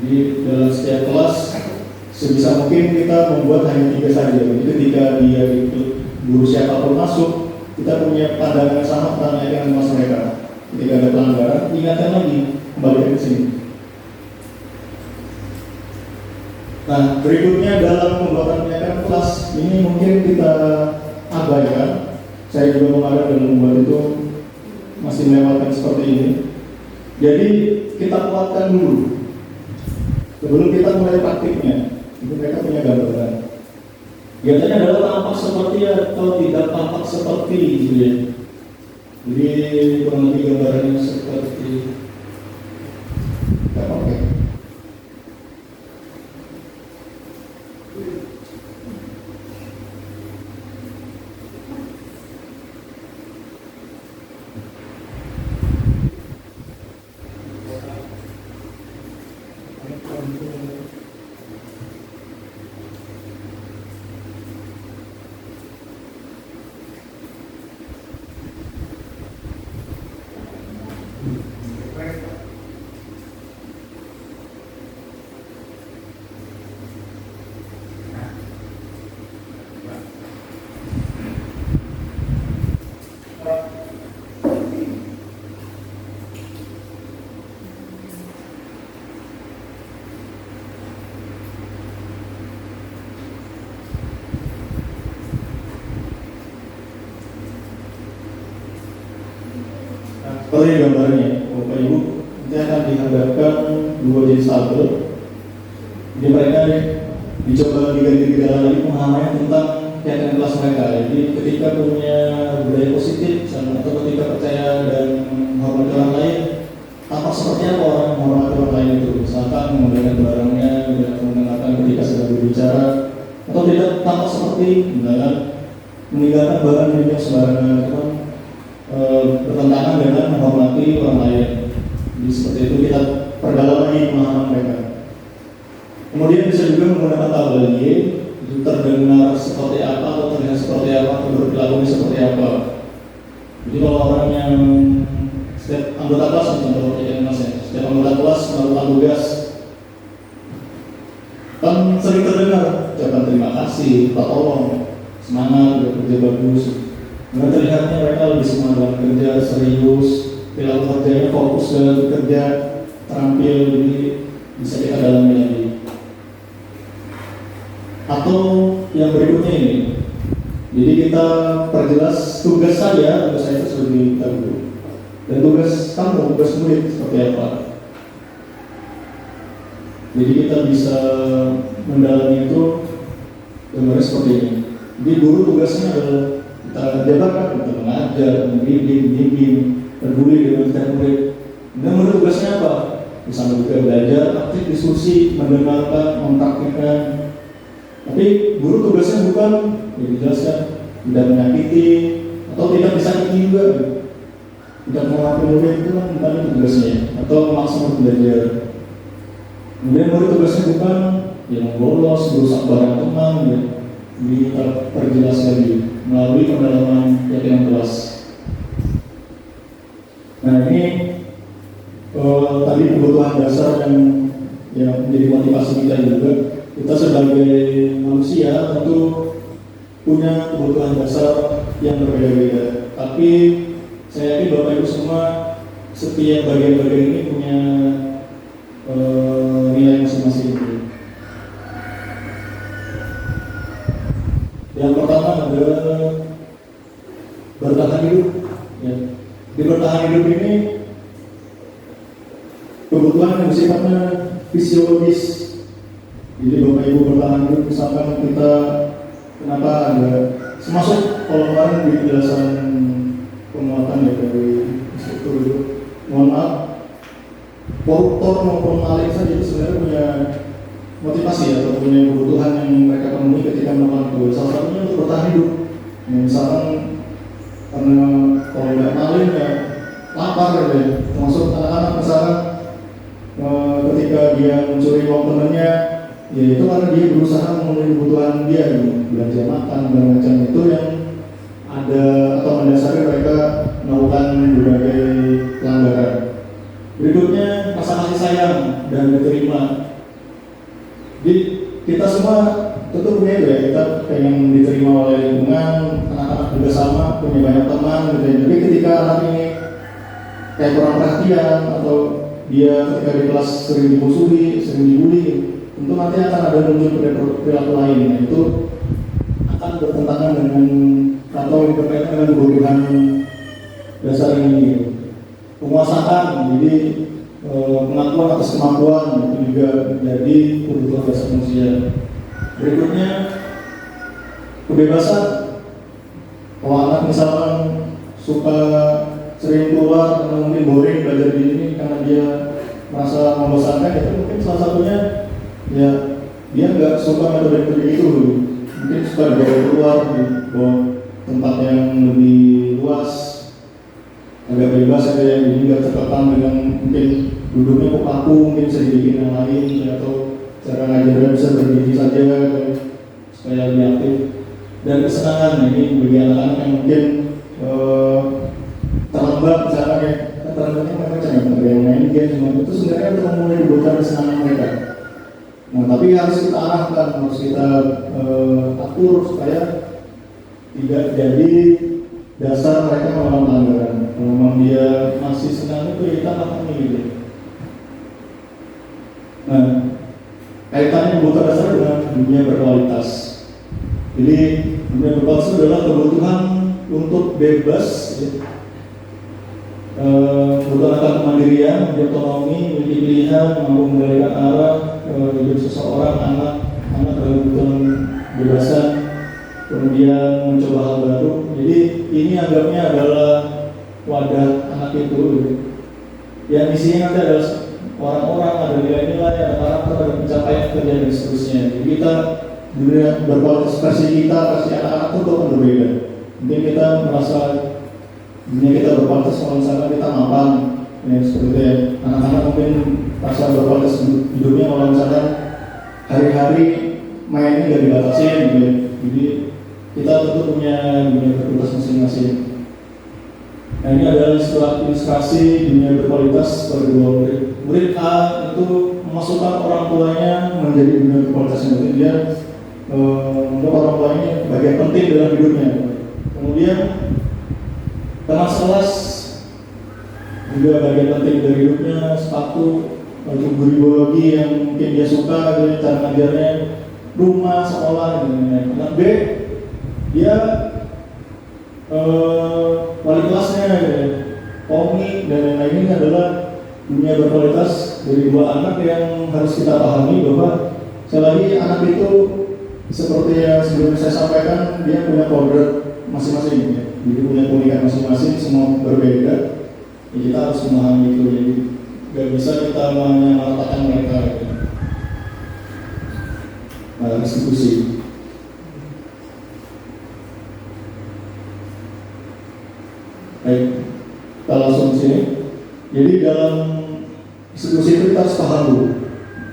Jadi dalam setiap kelas sebisa mungkin kita membuat hanya 3 saja. Jadi ketika dia itu guru siapapun masuk, kita punya pandangan yang sama tentang keyakinan kelas mereka. Ketika ada pelanggaran, ingatkan lagi, kembali ke sini. Nah, berikutnya dalam pembuatan keyakinan kelas ini mungkin kita abaikan. Saya juga kemarin dalam membuat itu masih melewatkan seperti ini. Jadi kita kuatkan dulu sebelum kita mulai praktiknya. Itu mereka punya gambaran. Biasanya adalah tampak seperti atau tidak tampak seperti, gitu, ya. Jadi kurang lebih gambarannya seperti kita pakai. Seperti gambarnya, Bapak Ibu, nanti akan dihadapkan 2 jenis tabel. Jadi mereka dicoba digali-gali lagi pemahamannya tentang keyakinan kelas mereka. Jadi ketika punya budaya positif, atau ketika percaya dan menghormati orang lain, tampak seperti apa orang menghormati orang lain itu? Misalkan menggunakan barangnya, tidak mendengarkan ketika sedang berbicara, atau tidak tampak seperti misalkan meninggalkan barang yang sembarangan, itu kan bertentangan dengan menghormati orang lain. Jadi seperti itu kita perdalam lagi pemahaman mereka. Kemudian bisa juga menggunakan tabel Y, itu terdengar seperti apa atau terlihat seperti apa atau berperilakunya seperti apa. Jadi kalau orang yang setiap anggota kelas, contoh kelas ya, setiap anggota kelas melakukan tugas kasih, minta tolong, semangat, kerja bagus. Nah, terlihatnya mereka lebih semangat dalam kerja, serius, perilaku kerjanya fokus dalam bekerja, terampil, jadi bisa kita dalami lagi. Atau yang berikutnya ini, jadi kita perjelas tugas saya itu sebagai kita guru, dan tugas kamu, tugas murid seperti apa. Jadi kita bisa mendalami itu dengan seperti ini. Jadi guru tugasnya adalah kita jabarkan, kita mengajar, membimbing, peduli dengan setiap murid. Dan murid tugasnya apa? Misalnya juga belajar, aktif diskusi, mendengarkan, mempraktikkan. Tapi guru tugasnya bukan dijelaskan tidak menyakiti atau tidak disakiti juga. Tidak mengakui murid itu kan bukan tugasnya, atau memaksa murid belajar. Kemudian murid tugasnya bukan yang bolos, merusak barang teman, diperjelas lagi melalui pendalaman keyakinan kelas. Nah ini tadi kebutuhan dasar yang menjadi motivasi kita juga. Kita sebagai manusia tentu punya kebutuhan dasar yang berbeda-beda. Tapi saya yakin Bapak Ibu semua setiap bagian-bagian ini punya nilai masing-masing. Yang pertama adalah bertahan hidup. Ya. Di bertahan hidup ini kebutuhan yang sifatnya fisiologis. Jadi Bapak Ibu bertahan hidup, misalkan kita kenapa ada semasuk kalau kemarin di penjelasan penguatan ya dari instruktur itu, mohon maaf, koruptor maupun maling saja itu sebenarnya punya motivasi atau punya kebutuhan yang mereka penuhi ketika melakukan tugas. Salah satunya untuk bertahan hidup. Ya, misalkan karena kalau nggak maling ya lapar gitu ya. Termasuk anak-anak misalkan ketika dia mencuri uang temannya, ya itu karena dia berusaha memenuhi kebutuhan dia gitu. Belanja makan dan macam itu yang ada atau mendasari mereka melakukan berbagai pelanggaran. Berikutnya rasa kasih sayang dan diterima. Jadi kita semua tentu punya itu ya, kita pengen diterima oleh lingkungan, anak-anak juga sama, punya banyak teman gitu ya. Tapi ketika anak ini kayak kurang perhatian atau dia ketika di kelas sering dimusuhi, sering dibully, tentu nanti akan ada muncul perilaku lain. Nah, itu akan bertentangan dengan atau berkaitan dengan kebutuhan dasar ini gitu. Penguasaan, jadi pengakuan atas kemampuan itu juga menjadi kebutuhan dasar manusia. Berikutnya kebebasan. Kalau anak misalkan suka sering keluar karena mungkin boring belajar di ini karena dia merasa membosankan, itu mungkin salah satunya ya dia nggak suka metode itu, mungkin suka dibawa keluar di tempat yang lebih luas, agak bebas aja ya, jadi nggak terkekang dengan mungkin duduknya kok kaku, mungkin bisa dibikin yang lain ya, atau cara ngajarnya bisa berdiri saja supaya lebih aktif. Dan kesenangan ini bagi anak-anak yang mungkin terlambat misalnya ya, terlambatnya mereka macam ada yang main game itu sebenarnya untuk memulai kebutuhan kesenangan mereka. Nah tapi harus kita arahkan, harus kita atur supaya tidak jadi dasar mereka melakukan pelanggaran. Kalau memang dia masih senang itu kita lakukan gitu. Nah, kaitannya kebutuhan dasar dengan dunia berkualitas. Jadi dunia berkualitas adalah kebutuhan untuk bebas, ya. Kebutuhan akan kemandirian, otonomi, memiliki pilihan, mampu mengendalikan arah hidup seseorang, anak dalam kebutuhan kebebasan, kemudian mencoba hal baru. Jadi ini anggapnya adalah wadah anak itu. Yang isinya nanti adalah orang-orang, ada nilai-nilai, ada karakter, ada pencapaian kerja dan seterusnya. Jadi kita dunia berkualitas versi kita, versi anak-anak itu akan berbeda. Mungkin kita merasa dunia kita berkualitas kalau misalkan kita mapan, ya seperti itu ya. Anak-anak mungkin merasa berkualitas hidupnya kalau misalkan hari-hari mainnya nggak dibatasi gitu ya. Jadi kita tentu punya dunia berkualitas masing-masing. Nah ini adalah ilustrasi dunia berkualitas pada dua murid. Murid A itu memasukkan orang tuanya menjadi dunia berkualitas yang dia untuk orang tua ini bagian penting dalam hidupnya. Kemudian teman sekelas juga bagian penting dari hidupnya, sepatu untuk guru biologi yang mungkin dia suka, gitu, cara ngajarnya, rumah, sekolah, gitu. Anak B dia wali kelasnya, gitu. Komik dan lain-lain adalah dunia berkualitas dari dua anak yang harus kita pahami bahwa sekali lagi anak itu seperti yang sebelumnya saya sampaikan, dia punya kodrat masing-masing, ya. Jadi punya keunikan masing-masing, semua berbeda. Ya, kita harus memahami itu, jadi gak bisa kita menyamaratakan mereka, ya. Nah, institusi. Baik, kita langsung sini. Jadi dalam institusi itu kita harus paham dulu.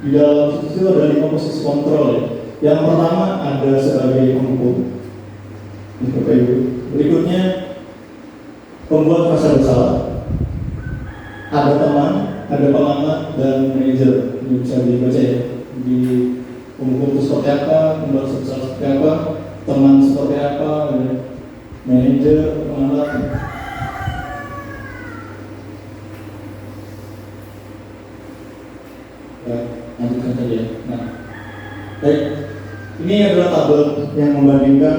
Di dalam institusi itu ada 5 posisi kontrol, ya. Yang pertama ada sebagai penghukum. Berikutnya pembuat rasa bersalah. Ada teman, ada pengamat, dan manajer. Ini bisa dibaca, ya. Di penghukum itu seperti apa, pembuat rasa bersalah seperti apa, teman seperti apa, ya. Manajer, pengamat. Lanjutkan saja. Nah, baik. Ini adalah tabel yang membandingkan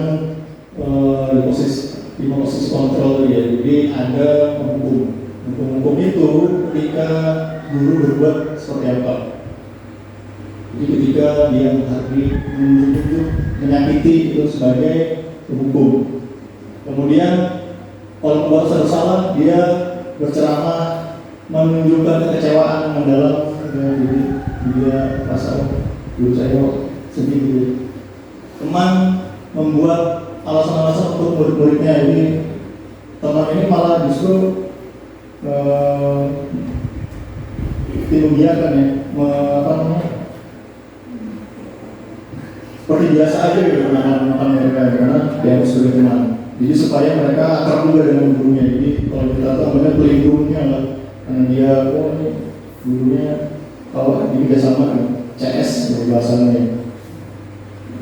di posisi kontrol, ya. Jadi ada penghukum. Penghukum itu ketika guru berbuat seperti apa. Jadi ketika dia menunjuk menyakiti itu sebagai penghukum. Kemudian kalau pembuat bersalah, dia berceramah menunjukkan kekecewaan mendalam. Jadi dia rasa dulu saya sedih gitu. Teman membuat alasan-alasan untuk murid-muridnya. Jadi teman ini malah justru membiarkan, ya, seperti biasa aja gitu makan mereka karena dia harus sebagai teman. Jadi supaya mereka akrab juga dengan gurunya. Jadi kalau kita tahu namanya pelindungnya lah, karena dia ini gurunya. Kalau ini dia sama kan CS dari bahasanya.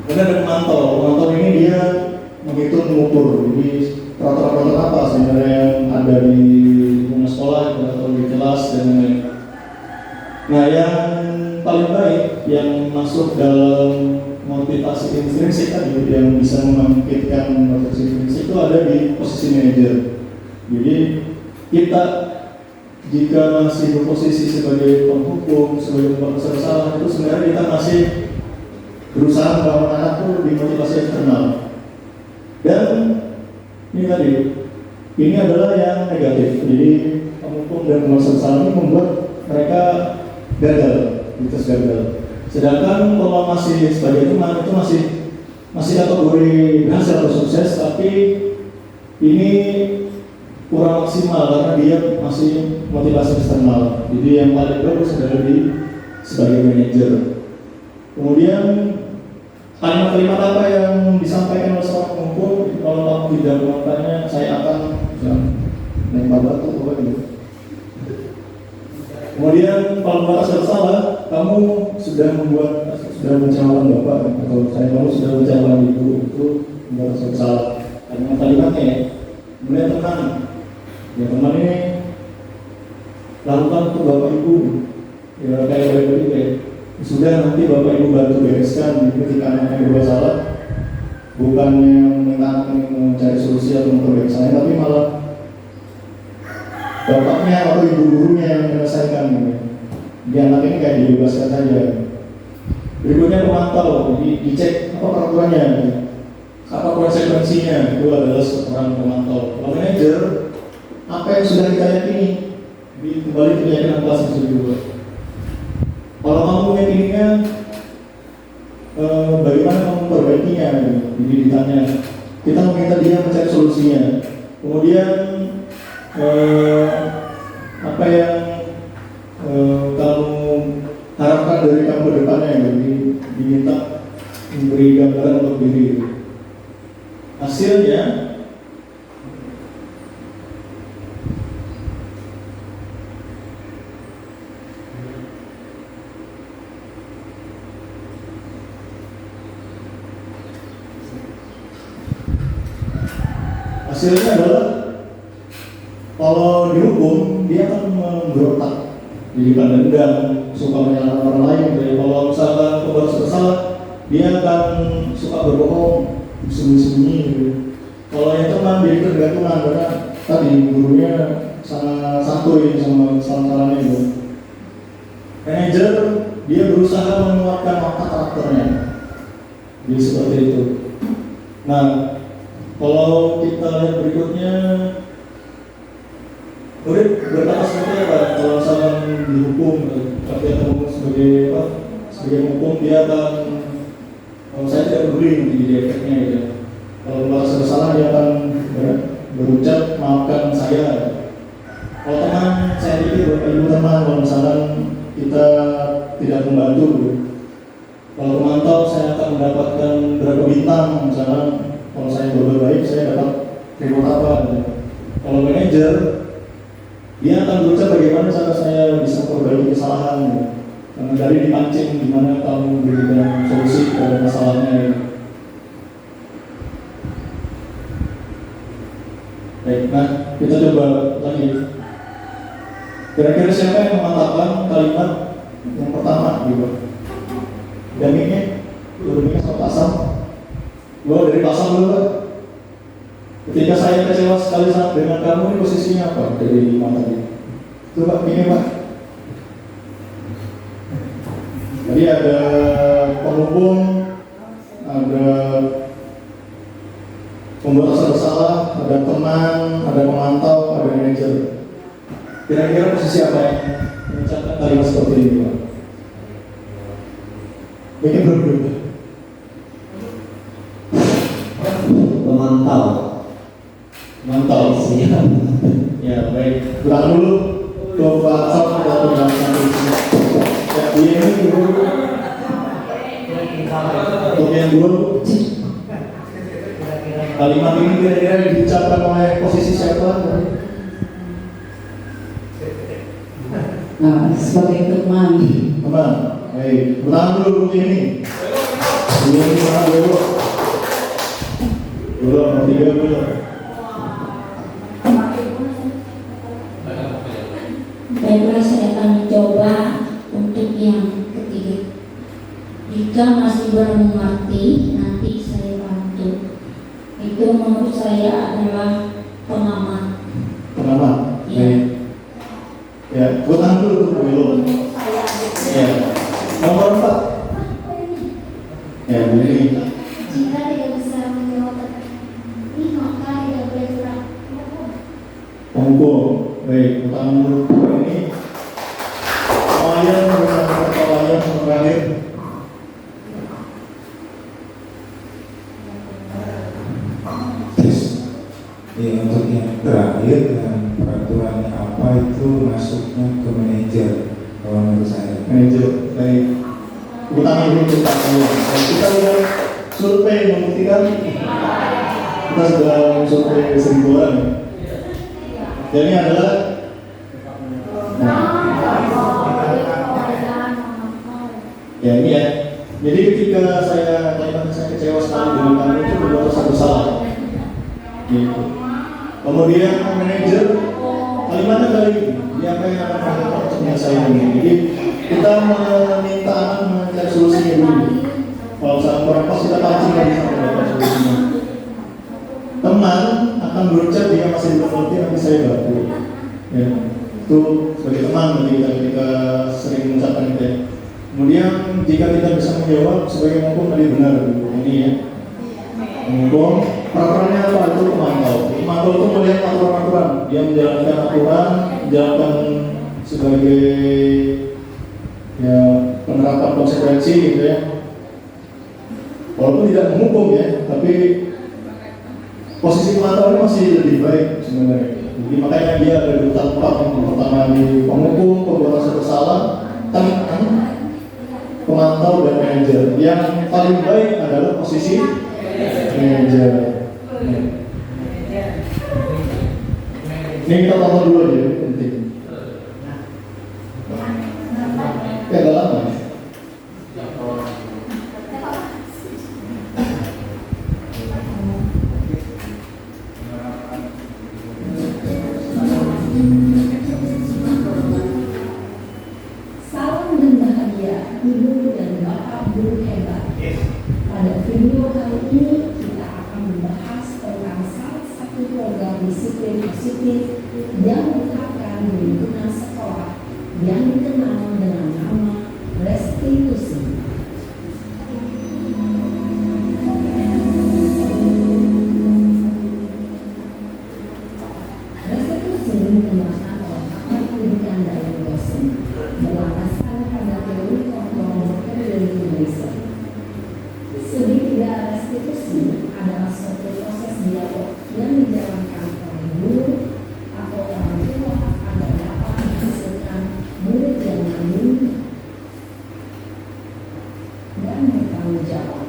Kemudian ada pemantau ini dia menghitung, mengukur. Jadi peraturan-peraturan apa sebenarnya yang ada di lingkungan sekolah atau di kelas dan lain-lain. Nah, yang paling baik yang masuk dalam motivasi intrinsik tadi, yang bisa membangkitkan motivasi intrinsik itu ada di posisi manajer. Jadi kita jika masih berposisi sebagai penghukum, sebagai pembuat bersalah, itu sebenarnya kita masih berusaha membangun anak itu di motivasi eksternal. Dan ini tadi, ini adalah yang negatif. Jadi penghukum dan pembuat bersalah ini membuat mereka gagal, gagal. Sedangkan kalau masih sebagai teman itu masih kategori berhasil atau sukses, tapi ini kurang maksimal karena dia masih motivasi eksternal. Jadi yang paling bagus adalah sebagai manajer. Kemudian kalimat-kalimat apa yang disampaikan oleh seorang penghukum, kalau kamu tidak melakukannya, saya akan lempar batu, gitu. Kemudian kalau merasa bersalah, kamu sudah mencalonkan bapak, atau kamu sudah mencalonkan ibu, itu merasa bersalah. Kalimat-kalimatnya, ya. Kemudian ya teman ini lakukan untuk bapak ibu, ya kayak baik-baik, ya. Sudah nanti bapak ibu bantu bereskan. Ketika anaknya berbuat salah, bukannya minta anaknya mencari solusi atau memperbaiki saya, tapi malah bapaknya atau ibu gurunya yang menyelesaikan. Di anak ini kayak dibebaskan saja. Berikutnya pemantau, jadi dicek apa peraturannya, apa konsekuensinya. Itu adalah seorang pemantau. Kalau manajer, apa yang sudah kita yakini, kembali ke keyakinan kelas yang sudah dibuat. Kalau kamu meyakininya, bagaimana kamu memperbaikinya? Jadi ditanya, kita meminta dia mencari solusinya. Kemudian apa yang kamu harapkan dari kamu ke depannya? Jadi diminta memberi gambaran untuk diri. Hasilnya hasilnya adalah kalau dihukum dia akan memberontak, jadi dendam, suka menyalahkan orang lain. Jadi kalau misalkan pembuat bersalah, dia akan suka berbohong, sembunyi-sembunyi gitu. Kalau yang teman dia tergantungan karena tadi gurunya sangat santuy sama salah-salahnya gitu. Manajer dia berusaha menguatkan watak karakternya, jadi seperti itu. Nah, kalau kita lihat berikutnya, murid berkata seperti apa? Kalau misalkan dihukum, artinya kamu sebagai apa? Sebagai hukum dia akan, kalau saya tidak peduli di efeknya gitu. Kalau merasa bersalah dia akan berucap maafkan saya. Kalau teman, saya pikir Bapak Ibu teman, kalau misalkan kita tidak membantu, kalau pemantau saya akan mendapatkan berapa bintang, misalkan kalau saya berbuat baik saya dapat reward apa. Kalau manajer dia akan berucap bagaimana cara saya bisa memperbaiki kesalahan, karena dari dipancing gimana kamu memberikan solusi pada masalahnya. Baik, nah kita coba lagi. Kira-kira siapa yang mengatakan kalimat yang pertama gitu? Damingnya sama pasang. Gua dari pasang dulu Pak. Ketika saya kecewa sekali dengan kamu, ini posisinya apa dari mata dia? Coba ini Pak. Jadi ada penghubung, ada pembuat rasa bersalah, ada teman, ada pemantau, ada manajer. Kira-kira posisi apa yang mengucapkan kalimat seperti ini Pak? Mungkin berbeda. Pemantau. Mantap. Siap. Ya baik. Ulang dulu. Coba sama satu dalam satu. Ya dia ini dulu. Untuk yang dulu. Kalimat ini kira-kira diucapkan oleh posisi siapa? Nah, sebagai teman. Teman. Baik. Ulang dulu untuk ini. Ini mana dulu? Dulu nomor 3 dulu. Baiklah, saya akan mencoba untuk yang ketiga. Jika masih belum mengerti, nanti saya bantu. Itu menurut saya adalah pengamat. Pengamat. Ya. Ya, gue tahan dulu untuk belum. Ya. Nomor 4. Ya, begini. Jika tidak bisa menjawab ini, maka tidak boleh kurang. Penghukum. Baik, utang dulu ini. Kawayan dengan kawayan terakhir. Ya, untuk yang terakhir dan peraturannya apa itu masuknya ke manajer kalau menurut saya. Manajer. Baik. Utang dulu kita kawayan. Kita sudah survei membuktikan. Kita sudah survei 1.000 orang. Jadi adalah ya ini ya. Jadi ketika saya kecewa sekali dengan kamu itu berbuat rasa bersalah. Gitu. Kemudian manajer kalimatnya kali ini dia apa yang akan melakukan saya ini. Jadi kita meminta anak mencari solusinya dulu. Kalau misalnya kurang pas kita pancing lagi sampai dapat solusinya. Teman akan berucap dia masih belum ngerti nanti saya bantu. Ya, itu sebagai teman bagi kita ketika sering mengucapkan itu. Ya. Kemudian jika kita bisa menjawab sebagai hukum tadi benar ini ya. Hukum peraturannya apa itu pemantau. Pemantau itu melihat aturan-aturan. Dia menjalankan aturan, menjalankan sebagai ya penerapan konsekuensi gitu ya. Walaupun tidak menghukum ya, tapi posisi pemantau ini masih lebih baik sebenarnya. Jadi makanya dia ada di urutan 4 yang pertama di penghukum, pembuat rasa bersalah, pemantau dan manajer. Yang paling baik adalah posisi manajer. Ini kita tonton dulu aja, penting. Agak lama. disiplin positif yang diterapkan di lingkungan sekolah yang dikenal dengan nama restitusi. Restitusi dikembangkan oleh pakar pendidikan dari dosen berlandaskan pada teori kontrol restitusi. Segitiga restitusi adalah suatu proses dialog yang dijalankan oleh guru atau orang tua agar dapat menghasilkan murid yang mandiri dan bertanggung jawab.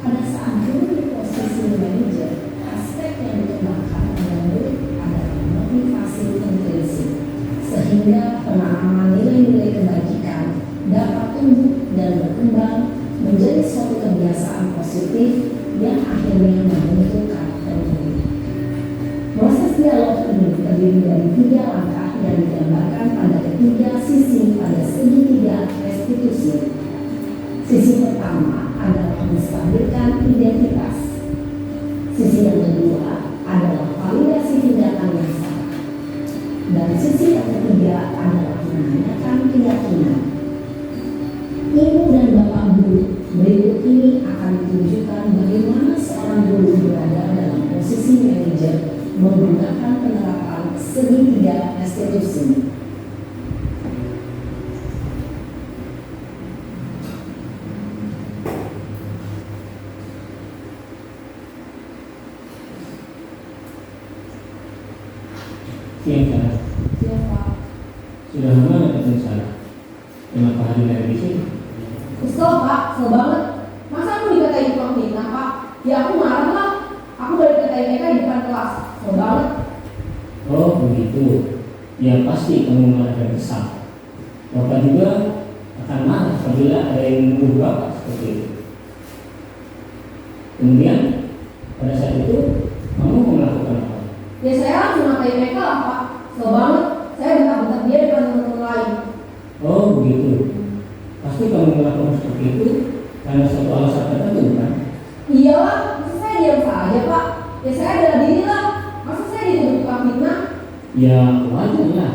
Pada saat guru di posisi manajer, aspek yang dikembangkan pada murid adalah motivasi intrinsik, sehingga penanaman nilai-nilai kebajikan dapat tumbuh dan berkembang menjadi suatu kebiasaan positif yang akhirnya membentuk karakter murid. Proses dialog ini terdiri dari 3 langkah yang digambarkan pada ketiga sisi pada segitiga restitusi. Sisi pertama adalah menstabilkan identitas. Sisi yang kedua adalah validasi tindakan yang salah. Dan sisi yang ketiga adalah menanyakan keyakinan. Ibu dan bapak guru, berikut ini akan ditunjukkan bagaimana seorang guru berada dalam posisi manajer menggunakan penerapan segitiga restitusi. Siang Sarah. Siang Pak. Sudah lama nggak ketemu Sarah? Kenapa hari dari di sini? Kesel Pak, kesel banget. Masa aku dikatain tukang fitnah Pak? Ya aku marah lah. Aku baru dikatain mereka di depan kelas. Kesel banget. Oh begitu. Ya pasti kamu marah dan kesal. Bapak juga akan marah apabila ada yang menuduh Bapak seperti itu. Kemudian pada saat itu kamu melakukan apa? Ya saya langsung ngatain mereka lah Pak. Kesel banget. Saya bentak-bentak dia depan teman-teman lain. Oh begitu. Pasti kamu melakukan seperti itu karena suatu alasan tertentu kan? Iyalah, masa saya diam saja Pak? Ya saya adalah diri lah. Masa saya dituduh tukang fitnah? Ya wajar lah.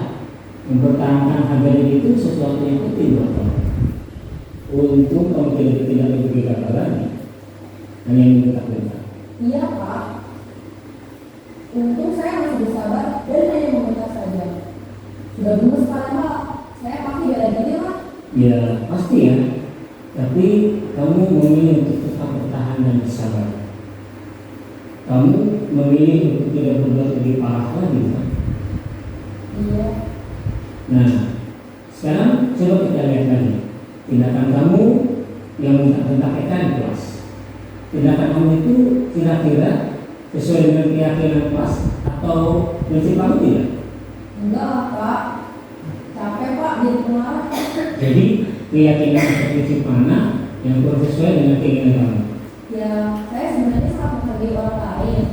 Mempertahankan harga diri itu sesuatu yang penting buat kamu. Untung kamu tidak lebih gagal lagi. Hanya membentak-bentak. Iya Pak. Untung saya masih bersabar dan hanya membentak saja. Sudah gemes Pak. Saya pasti bela diri lah. Ya pasti ya. Tapi kamu memilih untuk tetap bertahan dan bersabar. Kamu memilih untuk tidak berbuat lebih parah lagi kan? Iya. Nah, sekarang coba kita lihat lagi tindakan kamu yang bentak-bentak di kelas. Tindakan kamu itu kira-kira sesuai dengan keyakinan kelas atau prinsip kamu tidak? Enggak lah Pak. Capek Pak jadi pemarah. Jadi keyakinan atau prinsip mana yang kurang sesuai dengan keinginan kamu? Ya saya sebenarnya sangat menghargai orang lain.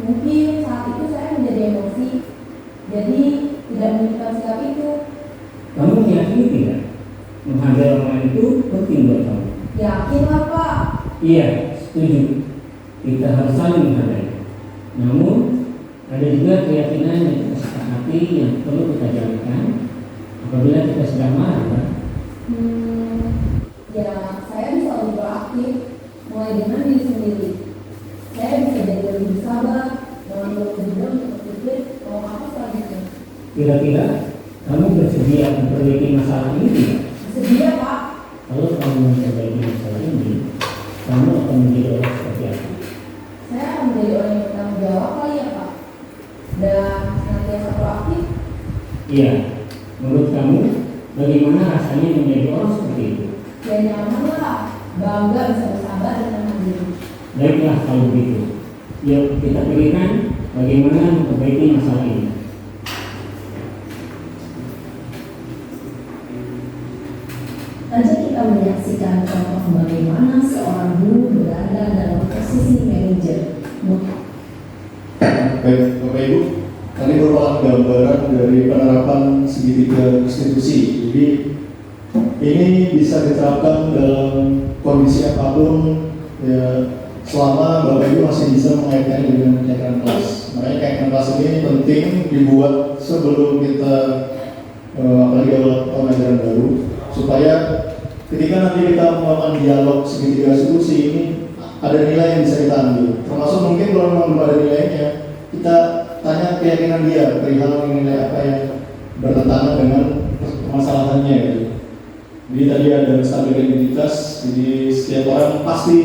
Mungkin saat itu saya menjadi emosi. Jadi tidak menunjukkan sikap itu. Kamu meyakini tidak? Menghargai orang lain itu penting buat kamu. Yakin lah Pak. Iya, setuju. Kita harus saling menghargai. Namun ada juga keyakinan yang kita sepakati yang perlu kita jalankan apabila kita sedang marah kan? Ya saya bisa lebih proaktif mulai dengan diri sendiri. Saya bisa jadi lebih sabar dengan berpikir untuk berpikir mau apa selanjutnya. Kira-kira kamu bersedia memperbaiki masalah ini tidak? Bersedia Pak. Kalau kamu memperbaiki masalah ini, kamu akan menjadi orang seperti apa? Saya akan menjadi orang yang bertanggung jawab kali ya Pak. Dan senantiasa proaktif. Iya, menurut kamu bagaimana rasanya menjadi orang seperti itu? Ya nyaman lah, bangga bisa bersabar dengan mandiri. Baiklah kalau begitu. Yuk kita pikirkan bagaimana memperbaiki masalah ini. Saja kita menyaksikan contoh bagaimana seorang guru berada dalam posisi manajer. Baik, Bapak Ibu, tadi merupakan gambaran dari penerapan segitiga restitusi. Jadi ini bisa diterapkan dalam kondisi apapun, ya, selama Bapak Ibu masih bisa mengaitkannya dengan kegiatan kelas. Makanya keyakinan kelas ini penting dibuat sebelum kita apalagi awal tahun ajaran baru, supaya ketika nanti kita melakukan dialog segitiga solusi ini ada nilai yang bisa kita ambil. Termasuk mungkin kalau memang belum ada nilainya, kita tanya keyakinan dia perihal nilai apa yang bertentangan dengan permasalahannya gitu. Jadi tadi ada stabilitas identitas, jadi setiap orang pasti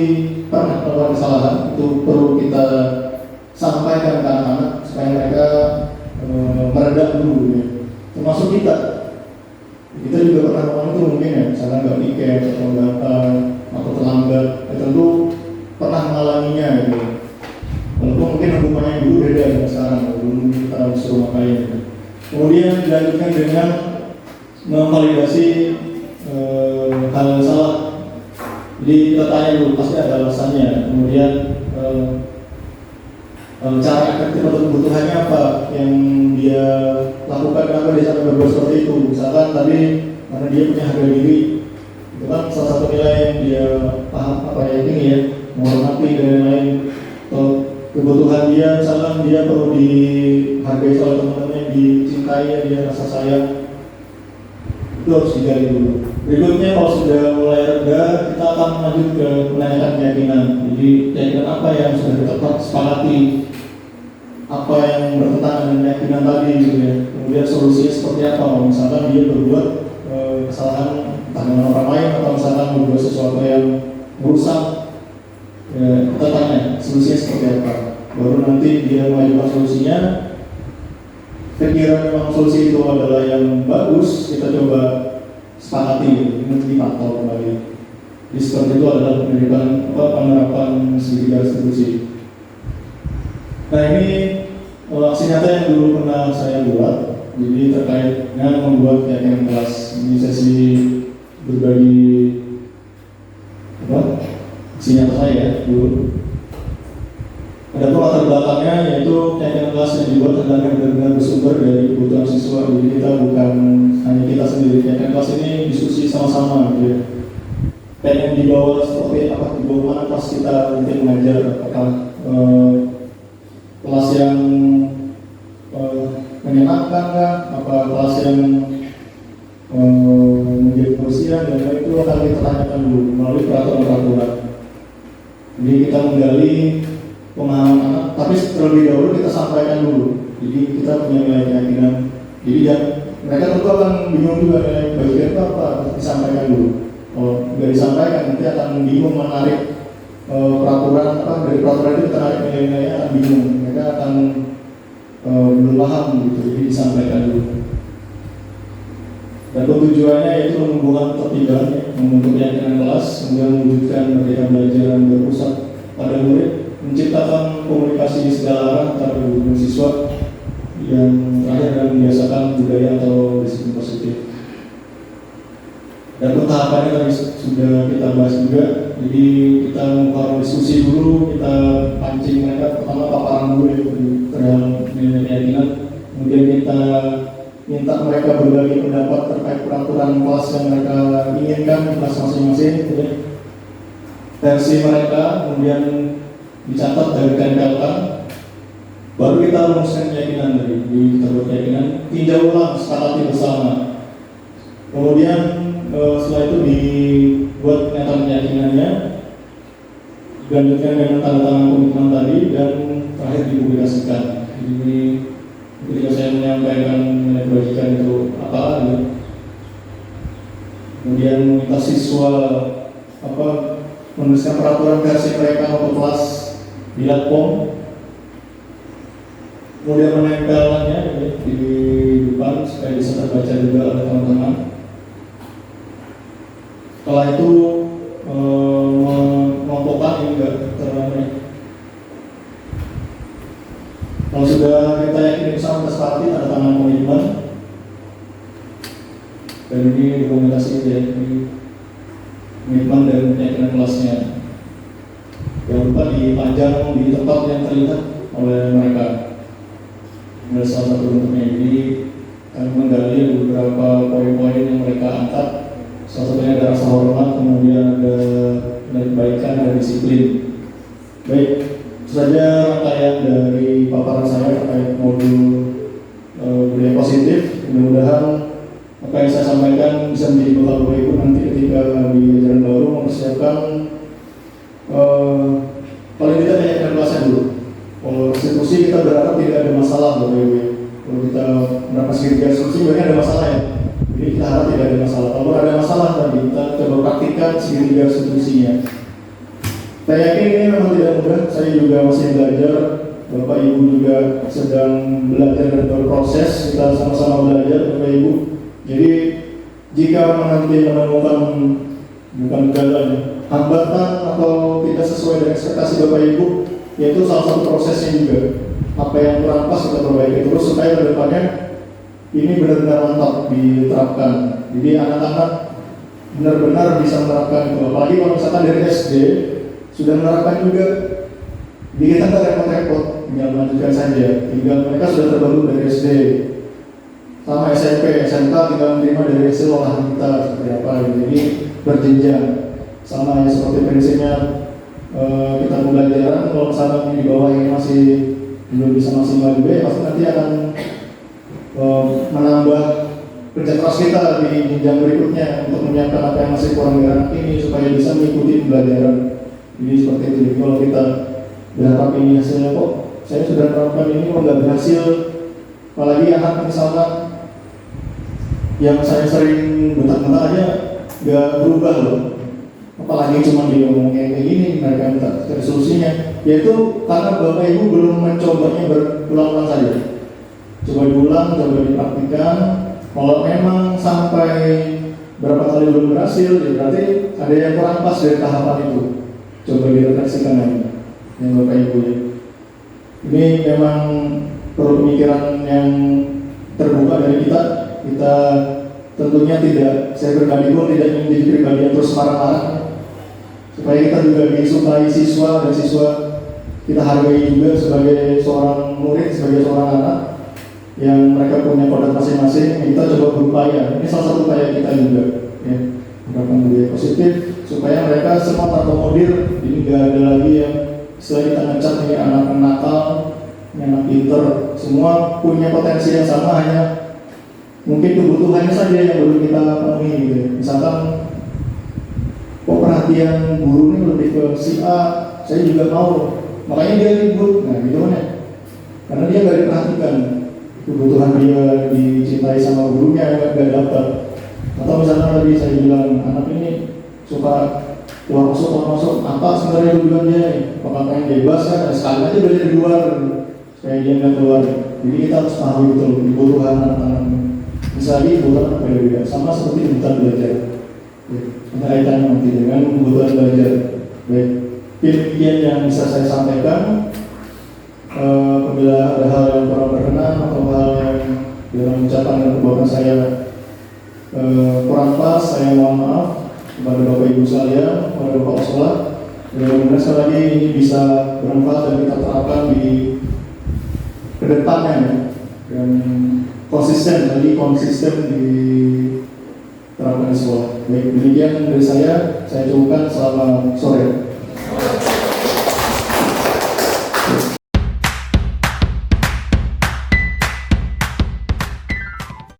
pernah melakukan kesalahan, itu perlu kita sampaikan ke anak-anak supaya mereka meredam dulu ya. Termasuk kita juga pernah melakukan itu mungkin ya, misalnya nggak piket atau datang atau terlambat, tentu pernah mengalaminya gitu. Walaupun mungkin hukumannya dulu beda dengan sekarang, dulu kita disuruh ngapain gitu. Kemudian dilanjutkan dengan memvalidasi hal yang salah. Jadi kita tanya dulu, pasti ada alasannya. Kemudian cara efektif atau kebutuhannya apa yang dia lakukan, kenapa dia sampai berbuat seperti itu. Misalkan tadi karena dia punya harga diri, itu kan salah satu nilai yang dia paham apa ya ini ya, menghormati dan lain-lain. Atau kebutuhan dia, misalkan dia perlu dihargai oleh teman-temannya, dicintai, dia rasa sayang, itu harus digali dulu. Berikutnya kalau sudah mulai reda, kita akan lanjut ke menanyakan keyakinan. Jadi keyakinan apa yang sudah kita sepakati, apa yang bertentangan dengan keyakinan tadi gitu ya. Kemudian solusinya seperti apa? Misalkan dia berbuat kesalahan entah dengan orang lain atau misalkan berbuat sesuatu yang merusak, ya, kita tanya solusinya seperti apa. Baru nanti dia mengajukan solusinya. Kira-kira memang solusi itu adalah yang bagus, kita coba sepakati, nanti dipantau kembali. Jadi seperti itu adalah penerapan segitiga restitusi. Nah ini aksi nyata yang dulu pernah saya buat, jadi terkait dengan membuat keyakinan kelas. Ini sesi berbagi aksi nyata saya dulu. Ada pun latar belakangnya yaitu keyakinan kelas yang dibuat adalah benar-benar bersumber dari kebutuhan siswa. Jadi kita bukan hanya kita sendiri, keyakinan kelas ini diskusi sama-sama gitu ya. Pengen dibawa seperti apa, dibawa mana kelas kita mungkin mengajar, apakah kelas yang menyenangkan kah, apa kelas yang menjadi kebersihan, dan itu akan kita tanyakan dulu melalui peraturan-peraturan. Jadi kita menggali pemahaman anak, tapi terlebih dahulu kita sampaikan dulu. Jadi kita punya nilai keyakinan. Jadi ya, mereka tentu akan bingung juga nilai bagian itu apa, disampaikan dulu. Kalau nggak disampaikan nanti akan bingung menarik peraturan apa, dari peraturan itu kita tarik nilai-nilainya akan bingung. Mereka akan belum paham gitu. Jadi disampaikan dulu. Dan tujuannya yaitu menumbuhkan ketertiban, membentuk keyakinan kelas, kemudian mewujudkan merdeka belajar yang berpusat pada murid, menciptakan komunikasi di segala arah antara guru dan siswa, yang terakhir adalah membiasakan budaya atau disiplin positif. Dan tahapannya tadi sudah kita bahas juga. Jadi kita membuka diskusi dulu, kita pancing mereka, pertama paparan dulu terhadap nilai keyakinan, kemudian kita minta mereka berbagi pendapat terkait peraturan kelas yang mereka inginkan di kelas masing-masing, versi mereka, kemudian dicatat dan ditempelkan. Baru kita rumuskan keyakinan dari kita buat keyakinan, tinjau ulang, sepakati bersama. Kemudian setelah itu dibuat pernyataan keyakinannya, dilanjutkan dengan tanda tangan komitmen tadi, dan terakhir dipublikasikan. Jadi ketika saya menyampaikan nilai kebajikan itu apa, kemudian meminta siswa menuliskan peraturan versi mereka untuk kelas di platform, kemudian menempelkannya di depan supaya bisa terbaca juga oleh teman-teman. Setelah itu mengelompokkan ini enggak terlalu. Kalau sudah kita yakin bisa kita sepakati, ada tangan komitmen, dan ini dokumentasi ya, komitmen dan keyakinan kelasnya. Jangan lupa dipajang di tempat yang terlihat oleh mereka. Ada salah satu bentuknya. Jadi kami menggali beberapa poin-poin yang mereka angkat. Salah satunya ada rasa hormat, kemudian ada kebaikan dan disiplin. Baik, saja rangkaian dari paparan saya terkait modul budaya positif. Mudah-mudahan apa yang saya sampaikan bisa menjadi bekal Bapak Ibu nanti ketika di ajaran baru mempersiapkan paling tidak banyak kelasnya dulu. Kalau restitusi kita berharap tidak ada masalah Bapak Ibu. Kalau kita berapa segitiga restitusi banyak ada masalah ya. Jadi kita harap tidak ada masalah. Kalau ada masalah tadi kita coba praktikkan segitiga restitusinya. Saya yakin ini memang tidak mudah. Saya juga masih belajar. Bapak Ibu juga sedang belajar dan berproses. Kita sama-sama belajar Bapak Ibu. Jadi jika nanti menemukan bukan gagal, hambatan atau tidak sesuai dengan ekspektasi Bapak Ibu, yaitu salah satu prosesnya juga. Apa yang kurang pas kita perbaiki terus supaya kedepannya ini benar-benar mantap diterapkan. Jadi anak-anak benar-benar bisa menerapkan itu. Apalagi kalau misalkan dari SD sudah menerapkan juga. Jadi kita nggak repot-repot, tinggal melanjutkan saja. Tinggal mereka sudah terbangun dari SD. Sama SMP, SMK tinggal menerima dari hasil olahan kita seperti apa. Jadi berjenjang. Sama ya seperti prinsipnya kita pembelajaran. Kalau misalnya di bawah ini masih belum bisa maksimal B, pasti nanti akan menambah kerja keras kita di jenjang berikutnya untuk menyiapkan apa yang masih kurang di anak ini supaya bisa mengikuti pembelajaran. Jadi seperti itu. Jadi kalau kita berharap ini hasilnya kok saya sudah menerapkan ini kok nggak berhasil, apalagi anak misalnya yang saya sering bentak-bentak aja nggak berubah loh, apalagi cuma diomongin kayak gini mereka minta solusinya, yaitu karena Bapak Ibu belum mencobanya berulang-ulang saja. Coba diulang, coba dipraktikkan. Kalau memang sampai berapa kali belum berhasil, ya berarti ada yang kurang pas dari tahapan itu. Coba direfleksikan lagi, yang Bapak Ibu ya. Ini memang perlu pemikiran yang terbuka dari kita. Kita tentunya tidak, saya pribadi pun tidak ingin jadi pribadi yang terus marah-marah. Supaya kita juga disukai siswa dan siswa kita hargai juga sebagai seorang murid, sebagai seorang anak yang mereka punya kodrat masing-masing. Kita coba berupaya, ini salah satu upaya kita juga ya, menerapkan budaya positif supaya mereka semua terakomodir. Ini nggak ada lagi yang setelah kita ngecap ini anak nakal, ini anak pinter, semua punya potensi yang sama, hanya mungkin kebutuhannya saja yang belum kita penuhi gitu ya. Misalkan kok perhatian guru ini lebih ke si A, saya juga mau, makanya dia ribut, nah gitu kan ya, karena dia nggak diperhatikan kebutuhan dia dicintai sama gurunya nggak dapat. Atau misalnya tadi saya bilang anak ini suka keluar masuk apa sebenarnya tujuannya? Apakah pengen bebas kan? Sekali aja belajar di luar supaya dia nggak keluar. Jadi kita harus pahami betul kebutuhan anak-anak. Misalnya kebutuhan apa beda, sama seperti kebutuhan belajar. Ada kaitannya nanti dengan kebutuhan belajar. Baik, demikian yang bisa saya sampaikan. Apabila ada hal yang kurang berkenan atau hal yang dalam ucapan dan perbuatan saya kurang pas, saya mohon maaf kepada Bapak Ibu sekalian, kepada Bapak Sekolah. Mudah-mudahan sekali lagi ini bisa bermanfaat dan kita terapkan di kedepannya ya. Dan konsisten di terapkan di sekolah. Baik, demikian dari saya cukupkan. Selamat sore.